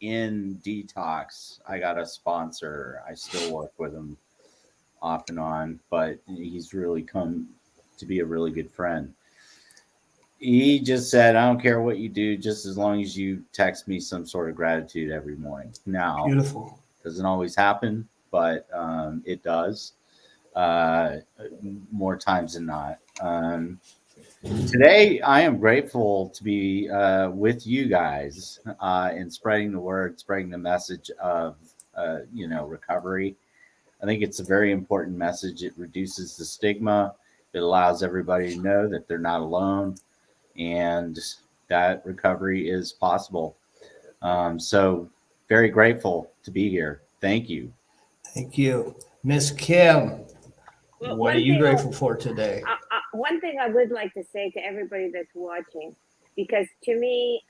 Speaker 4: in detox, I got a sponsor. I still work with him off and on, but he's really come to be a really good friend. He just said, I don't care what you do, just as long as you text me some sort of gratitude every morning. Now,
Speaker 1: Beautiful.
Speaker 4: Doesn't always happen, but it does more times than not. Today, I am grateful to be with you guys and spreading the word, spreading the message of, recovery. I think it's a very important message. It reduces the stigma. It allows everybody to know that they're not alone and that recovery is possible. So very grateful to be here. Thank you.
Speaker 1: Thank you. Miss Kim,
Speaker 2: Well,
Speaker 1: what are you grateful for today?
Speaker 2: One thing I would like to say to everybody that's watching, because to me,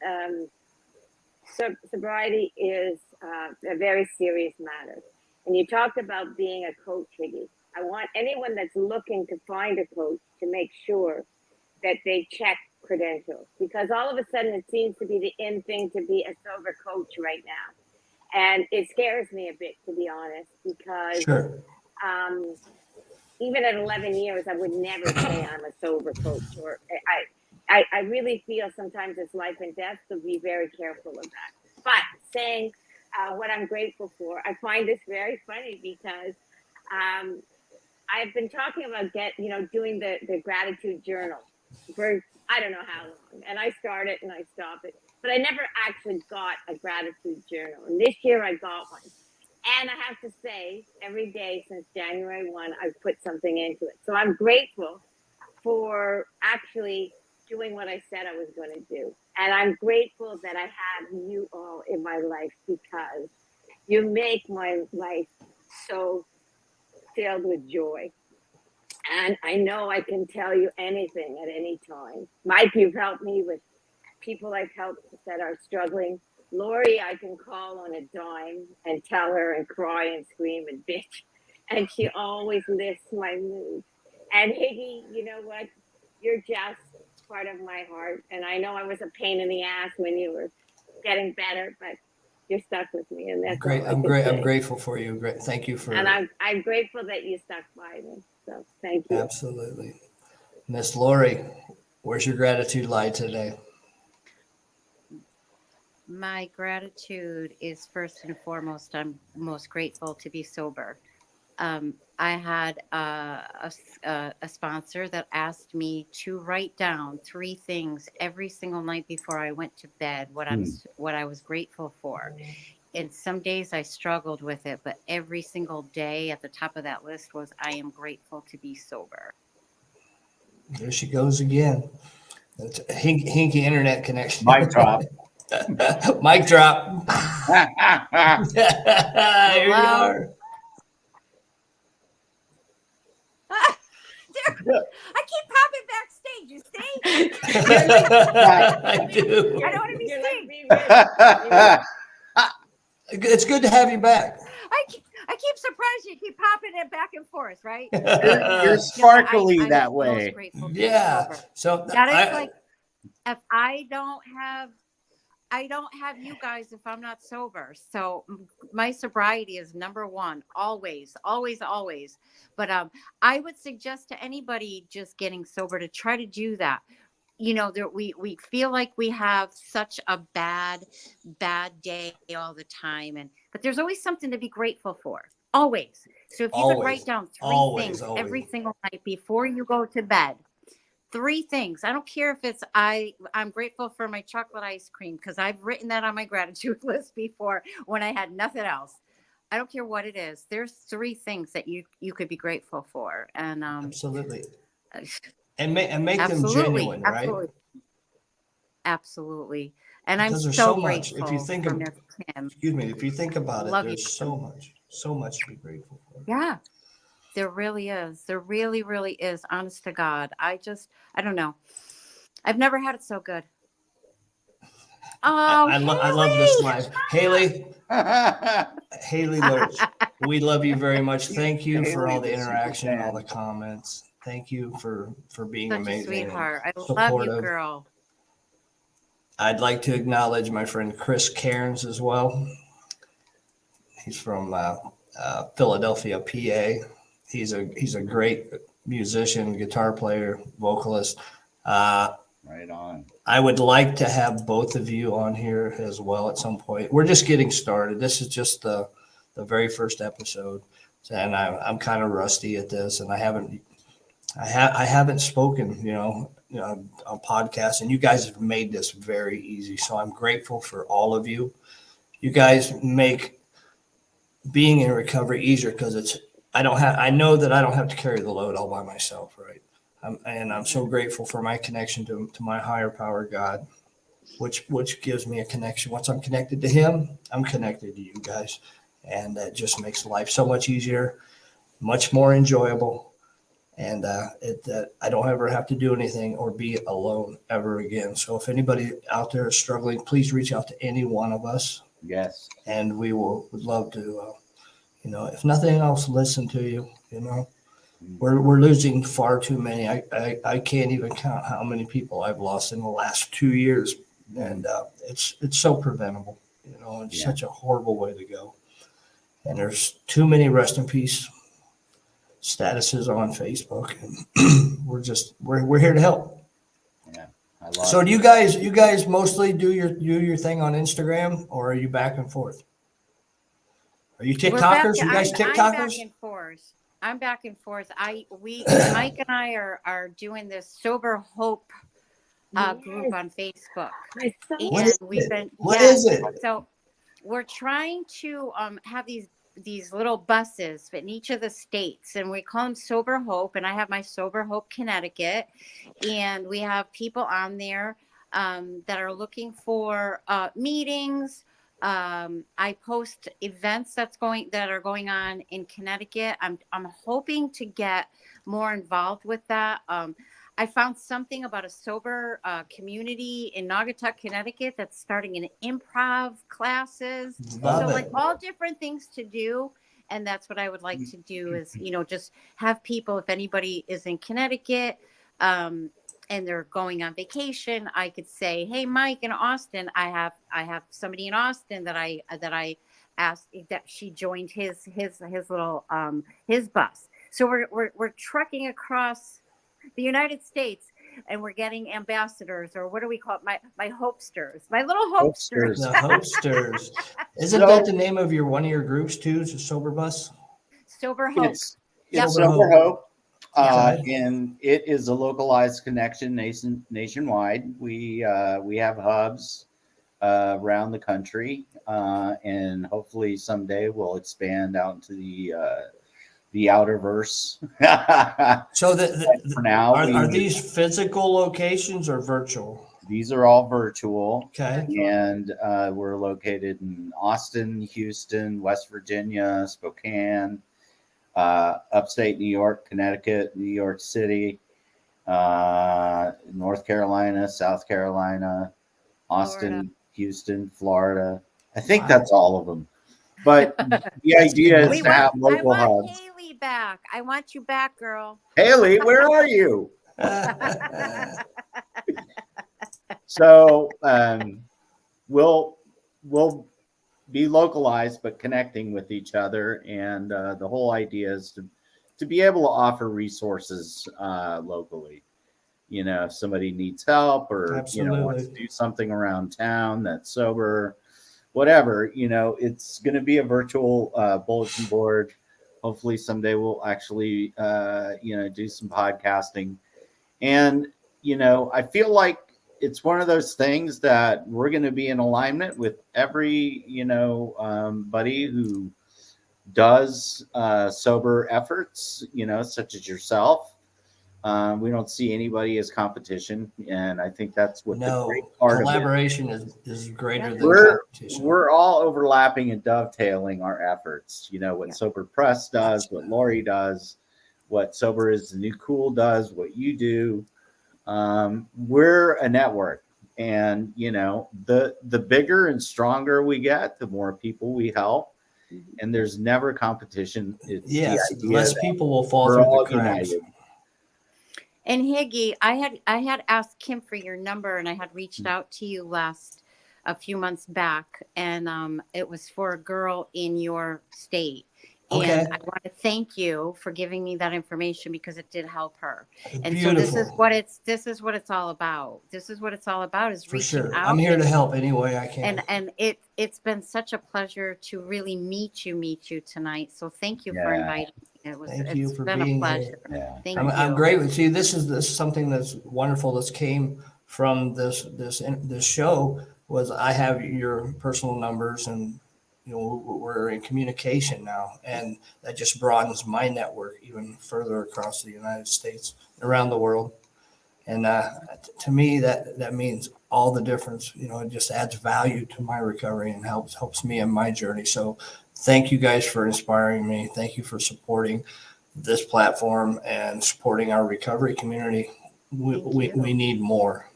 Speaker 2: sobriety is a very serious matter. And you talked about being a coach, Higgy. I want anyone that's looking to find a coach to make sure that they check credentials, because all of a sudden it seems to be the in thing to be a sober coach right now. And it scares me a bit, to be honest, because
Speaker 1: Sure.
Speaker 2: Even at 11 years, I would never say I'm a sober coach. Or I really feel sometimes it's life and death, so be very careful of that. But saying what I'm grateful for, I find this very funny because I've been talking about doing the gratitude journal for I don't know how long, and I start it and I stop it, but I never actually got a gratitude journal. And this year I got one. And I have to say, every day since January 1, I've put something into it. So I'm grateful for actually doing what I said I was going to do. And I'm grateful that I have you all in my life because you make my life so filled with joy. And I know I can tell you anything at any time. Mike, you've helped me with people I've helped that are struggling. Laurie, I can call on a dime and tell her and cry and scream and bitch. And she always lifts my mood. And Higgy, you know what? You're just part of my heart. And I know I was a pain in the ass when you were getting better, but you're stuck with me. And that's
Speaker 1: great. I'm grateful for you. Great. Thank you for.
Speaker 2: And I'm grateful that you stuck by me. So thank you.
Speaker 1: Absolutely. Miss Laurie, where's your gratitude lie today?
Speaker 3: My gratitude is first and foremost, I'm most grateful to be sober. I had a sponsor that asked me to write down 3 things every single night before I went to bed, what I was grateful for. And some days I struggled with it, but every single day at the top of that list was, I am grateful to be sober.
Speaker 1: There she goes again. That's a hinky internet connection.
Speaker 4: Mic drop.
Speaker 1: Mic drop. Here you are.
Speaker 5: I keep popping backstage, you see?
Speaker 1: I do.
Speaker 5: I don't want to be seen.
Speaker 1: It's good to have you back.
Speaker 5: I keep surprised you keep popping it back and forth, right?
Speaker 4: You're sparkly that way.
Speaker 1: Yeah. So
Speaker 3: that is like, if I don't have you guys if I'm not sober. So my sobriety is number 1, always, always, always. But I would suggest to anybody just getting sober to try to do that. You know, we feel like we have such a bad day all the time, but there's always something to be grateful for. Always. So if you could write down 3 things every single night before you go to bed. 3 things. I don't care if it's I'm grateful for my chocolate ice cream because I've written that on my gratitude list before when I had nothing else. I don't care what it is. There's 3 things that you could be grateful for, and
Speaker 1: absolutely, and make them genuine, right?
Speaker 3: Absolutely. And
Speaker 1: because
Speaker 3: I'm
Speaker 1: so
Speaker 3: grateful.
Speaker 1: Much. If you think of, excuse me, if you think about it, there's so So much to be grateful for.
Speaker 3: Yeah, there really is. There really, really is. Honest to God. I don't know. I've never had it so good. Oh,
Speaker 1: I love this
Speaker 3: Haley!
Speaker 1: Haley Lurch. We love you very much. Thank you for
Speaker 4: Haley,
Speaker 1: all the
Speaker 4: the super
Speaker 1: interaction and all
Speaker 4: fan.
Speaker 1: the comments. Thank you for being
Speaker 3: Such a
Speaker 1: amazing.
Speaker 3: sweetheart. I love you,
Speaker 1: supportive.
Speaker 3: girl.
Speaker 1: I'd like to acknowledge my friend Chris Cairns as well. He's from Philadelphia, PA. He's a great musician, guitar player, vocalist.
Speaker 4: Right on.
Speaker 1: I would like to have both of you on here as well at some point. We're just getting started. This is just the very first episode, and I'm kind of rusty at this, and I haven't spoken, on podcasts, and you guys have made this very easy. So I'm grateful for all of you. You guys make being in recovery easier because I know that I don't have to carry the load all by myself, right? And I'm so grateful for my connection to my higher power, God, which gives me a connection. Once I'm connected to Him, I'm connected to you guys, and that just makes life so much easier, much more enjoyable, and that I don't ever have to do anything or be alone ever again. So if anybody out there is struggling, please reach out to any one of us.
Speaker 4: Yes.
Speaker 1: And we would love to, if nothing else, listen to you. We're losing far too many. I can't even count how many people I've lost in the last 2 years, and it's so preventable. It's such a horrible way to go. And there's too many rest in peace statuses on Facebook, and we're here to help.
Speaker 4: Yeah, I love.
Speaker 1: So do you guys mostly do your thing on Instagram, or are you back and forth? Are you TikTokers? You guys TikTokers?
Speaker 3: I'm back and forth. I'm back and forth. Mike and I are doing this Sober Hope group on Facebook.
Speaker 1: What is it?
Speaker 3: So we're trying to have these little buses in each of the states, and we call them Sober Hope. And I have my Sober Hope Connecticut, and we have people on there that are looking for meetings. I post events that are going on in Connecticut. I'm hoping to get more involved with that. I found something about a sober community in Naugatuck, Connecticut that's starting an improv classes.
Speaker 1: Love it.
Speaker 3: Like all different things to do. And that's what I would like to do is, just have people, if anybody is in Connecticut, and they're going on vacation, I could say, hey, Mike in Austin, I have somebody in Austin that I asked that she joined his little his bus. So we're trekking across the United States, and we're getting ambassadors, or what do we call it? My hopesters, my little hopesters.
Speaker 1: The hopesters. Isn't that the name of one of your groups too? It's a Sober Bus.
Speaker 3: Sober Hope.
Speaker 4: It's
Speaker 3: Yep.
Speaker 4: Sober Hope.
Speaker 1: Okay.
Speaker 4: And it is a localized connection nationwide. We have hubs around the country, and hopefully someday we'll expand out into the outerverse.
Speaker 1: So
Speaker 4: for now,
Speaker 1: are these physical locations or virtual?
Speaker 4: These are all virtual.
Speaker 1: Okay.
Speaker 4: And we're located in Austin, Houston, West Virginia, Spokane, upstate New York, Connecticut, New York City, North Carolina, South Carolina, Austin,
Speaker 3: Florida.
Speaker 4: Houston, Florida. I think that's all of them. But the idea is to have local hubs.
Speaker 3: Haley back. I want you back, girl.
Speaker 4: Haley, where are you? So we'll be localized but connecting with each other, and the whole idea is to be able to offer resources locally. If somebody needs help or wants to do something around town that's sober, whatever, it's going to be a virtual bulletin board. Hopefully someday we'll actually do some podcasting, and I feel like it's one of those things that we're going to be in alignment with every, buddy who does sober efforts, such as yourself. We don't see anybody as competition, and I think that's what the
Speaker 1: No,
Speaker 4: great part of it.
Speaker 1: collaboration is greater than
Speaker 4: We're
Speaker 1: competition.
Speaker 4: we're all overlapping and dovetailing our efforts. You know what Sober Press does, what Laurie does, what Sober is the New Cool does, what you do. We're a network, and you know the bigger and stronger we get, the more people we help, and there's never competition. It's
Speaker 1: Yes,
Speaker 4: the idea
Speaker 1: less
Speaker 4: that
Speaker 1: people will fall
Speaker 4: we're
Speaker 1: through
Speaker 4: all
Speaker 1: the cracks.
Speaker 4: united.
Speaker 3: And Higgy, I had asked Kim for your number, and I had reached out to you a few months back, and it was for a girl in your state.
Speaker 1: Okay.
Speaker 3: And I want to thank you for giving me that information because it did help her. And
Speaker 1: Beautiful.
Speaker 3: so this is what it's all about. This is what it's all about, is
Speaker 1: For
Speaker 3: reaching
Speaker 1: sure.
Speaker 3: out.
Speaker 1: I'm here to help any way I can.
Speaker 3: And it's been such a pleasure to really meet you tonight. So thank you for inviting me.
Speaker 1: Thank you for
Speaker 3: been
Speaker 1: being
Speaker 3: a pleasure.
Speaker 1: here.
Speaker 4: Yeah.
Speaker 3: Thank you.
Speaker 1: I'm great with you. This is something that's wonderful. That's came from this show. Was I have your personal numbers, and you know we're in communication now, and that just broadens my network even further across the United States, around the world. And to me, that means all the difference. You know, it just adds value to my recovery and helps me in my journey. So thank you guys for inspiring me. Thank you for supporting this platform and supporting our recovery community. We need more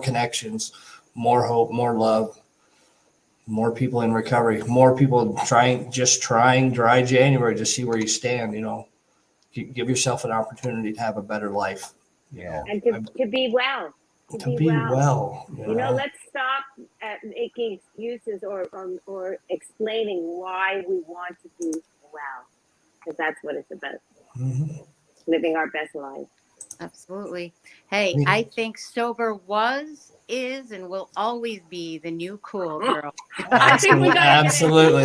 Speaker 1: connections, more hope, more love, more people in recovery, more people trying dry January to see where you stand. You know, give yourself an opportunity to have a better life.
Speaker 4: Yeah.
Speaker 2: And to be well.
Speaker 1: To be well.
Speaker 2: You know, let's stop at making excuses or explaining why we want to be well, because that's what it's about.
Speaker 1: Mm-hmm.
Speaker 2: Living our best life.
Speaker 3: Absolutely. Hey, I think Sober is, and will always be the new cool, girl.
Speaker 2: I think we gotta
Speaker 1: Absolutely.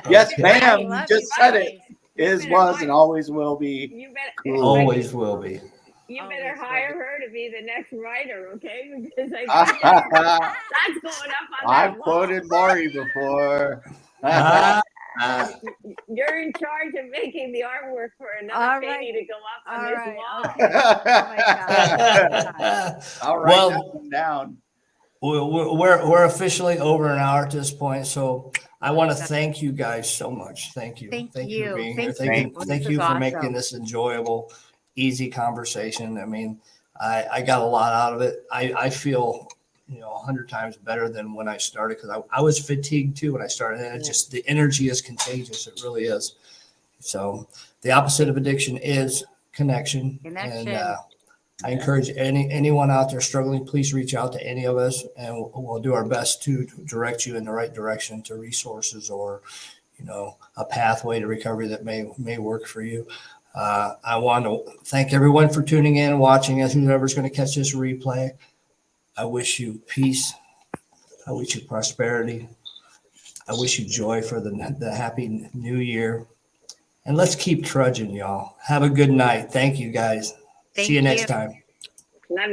Speaker 4: Yes,
Speaker 1: Okay.
Speaker 4: ma'am.
Speaker 3: I
Speaker 4: You
Speaker 3: love
Speaker 4: just
Speaker 3: you
Speaker 4: said
Speaker 3: guys.
Speaker 4: it. Is, was, and always will be.
Speaker 2: You better,
Speaker 4: Cool.
Speaker 1: Always will be.
Speaker 2: you
Speaker 3: Always
Speaker 2: better
Speaker 3: will
Speaker 2: hire
Speaker 3: be.
Speaker 2: her to be the next writer, okay? Because that's going up on
Speaker 4: I've
Speaker 2: that wall.
Speaker 4: quoted Laurie before.
Speaker 2: You're in charge of making the artwork for another
Speaker 5: All
Speaker 2: painting
Speaker 5: right.
Speaker 2: to go up on
Speaker 5: All
Speaker 2: this
Speaker 5: right.
Speaker 2: wall.
Speaker 5: Okay. Oh my God.
Speaker 4: I'll write
Speaker 1: Well,
Speaker 4: that one down.
Speaker 1: we're officially over an hour at this point, so I want to thank you guys so much. Thank you.
Speaker 3: Thank
Speaker 1: you
Speaker 3: you.
Speaker 1: for being
Speaker 3: Thank
Speaker 1: here.
Speaker 3: you.
Speaker 1: Thank
Speaker 3: This
Speaker 1: you
Speaker 3: is
Speaker 1: for making
Speaker 3: awesome.
Speaker 1: this enjoyable, easy conversation. I mean, I got a lot out of it. I feel 100 times better than when I started, because I was fatigued too when I started, and it just, the energy is contagious. It really is. So the opposite of addiction is connection.
Speaker 3: Connection.
Speaker 1: And I encourage anyone out there struggling, please reach out to any of us, and we'll do our best to direct you in the right direction to resources or, a pathway to recovery that may work for you. I want to thank everyone for tuning in, watching us, whoever's going to catch this replay. I wish you peace. I wish you prosperity. I wish you joy for the happy new year. And let's keep trudging, y'all. Have a good night. Thank you, guys.
Speaker 3: Thank
Speaker 1: See you next
Speaker 3: you.
Speaker 1: time.
Speaker 2: Love you.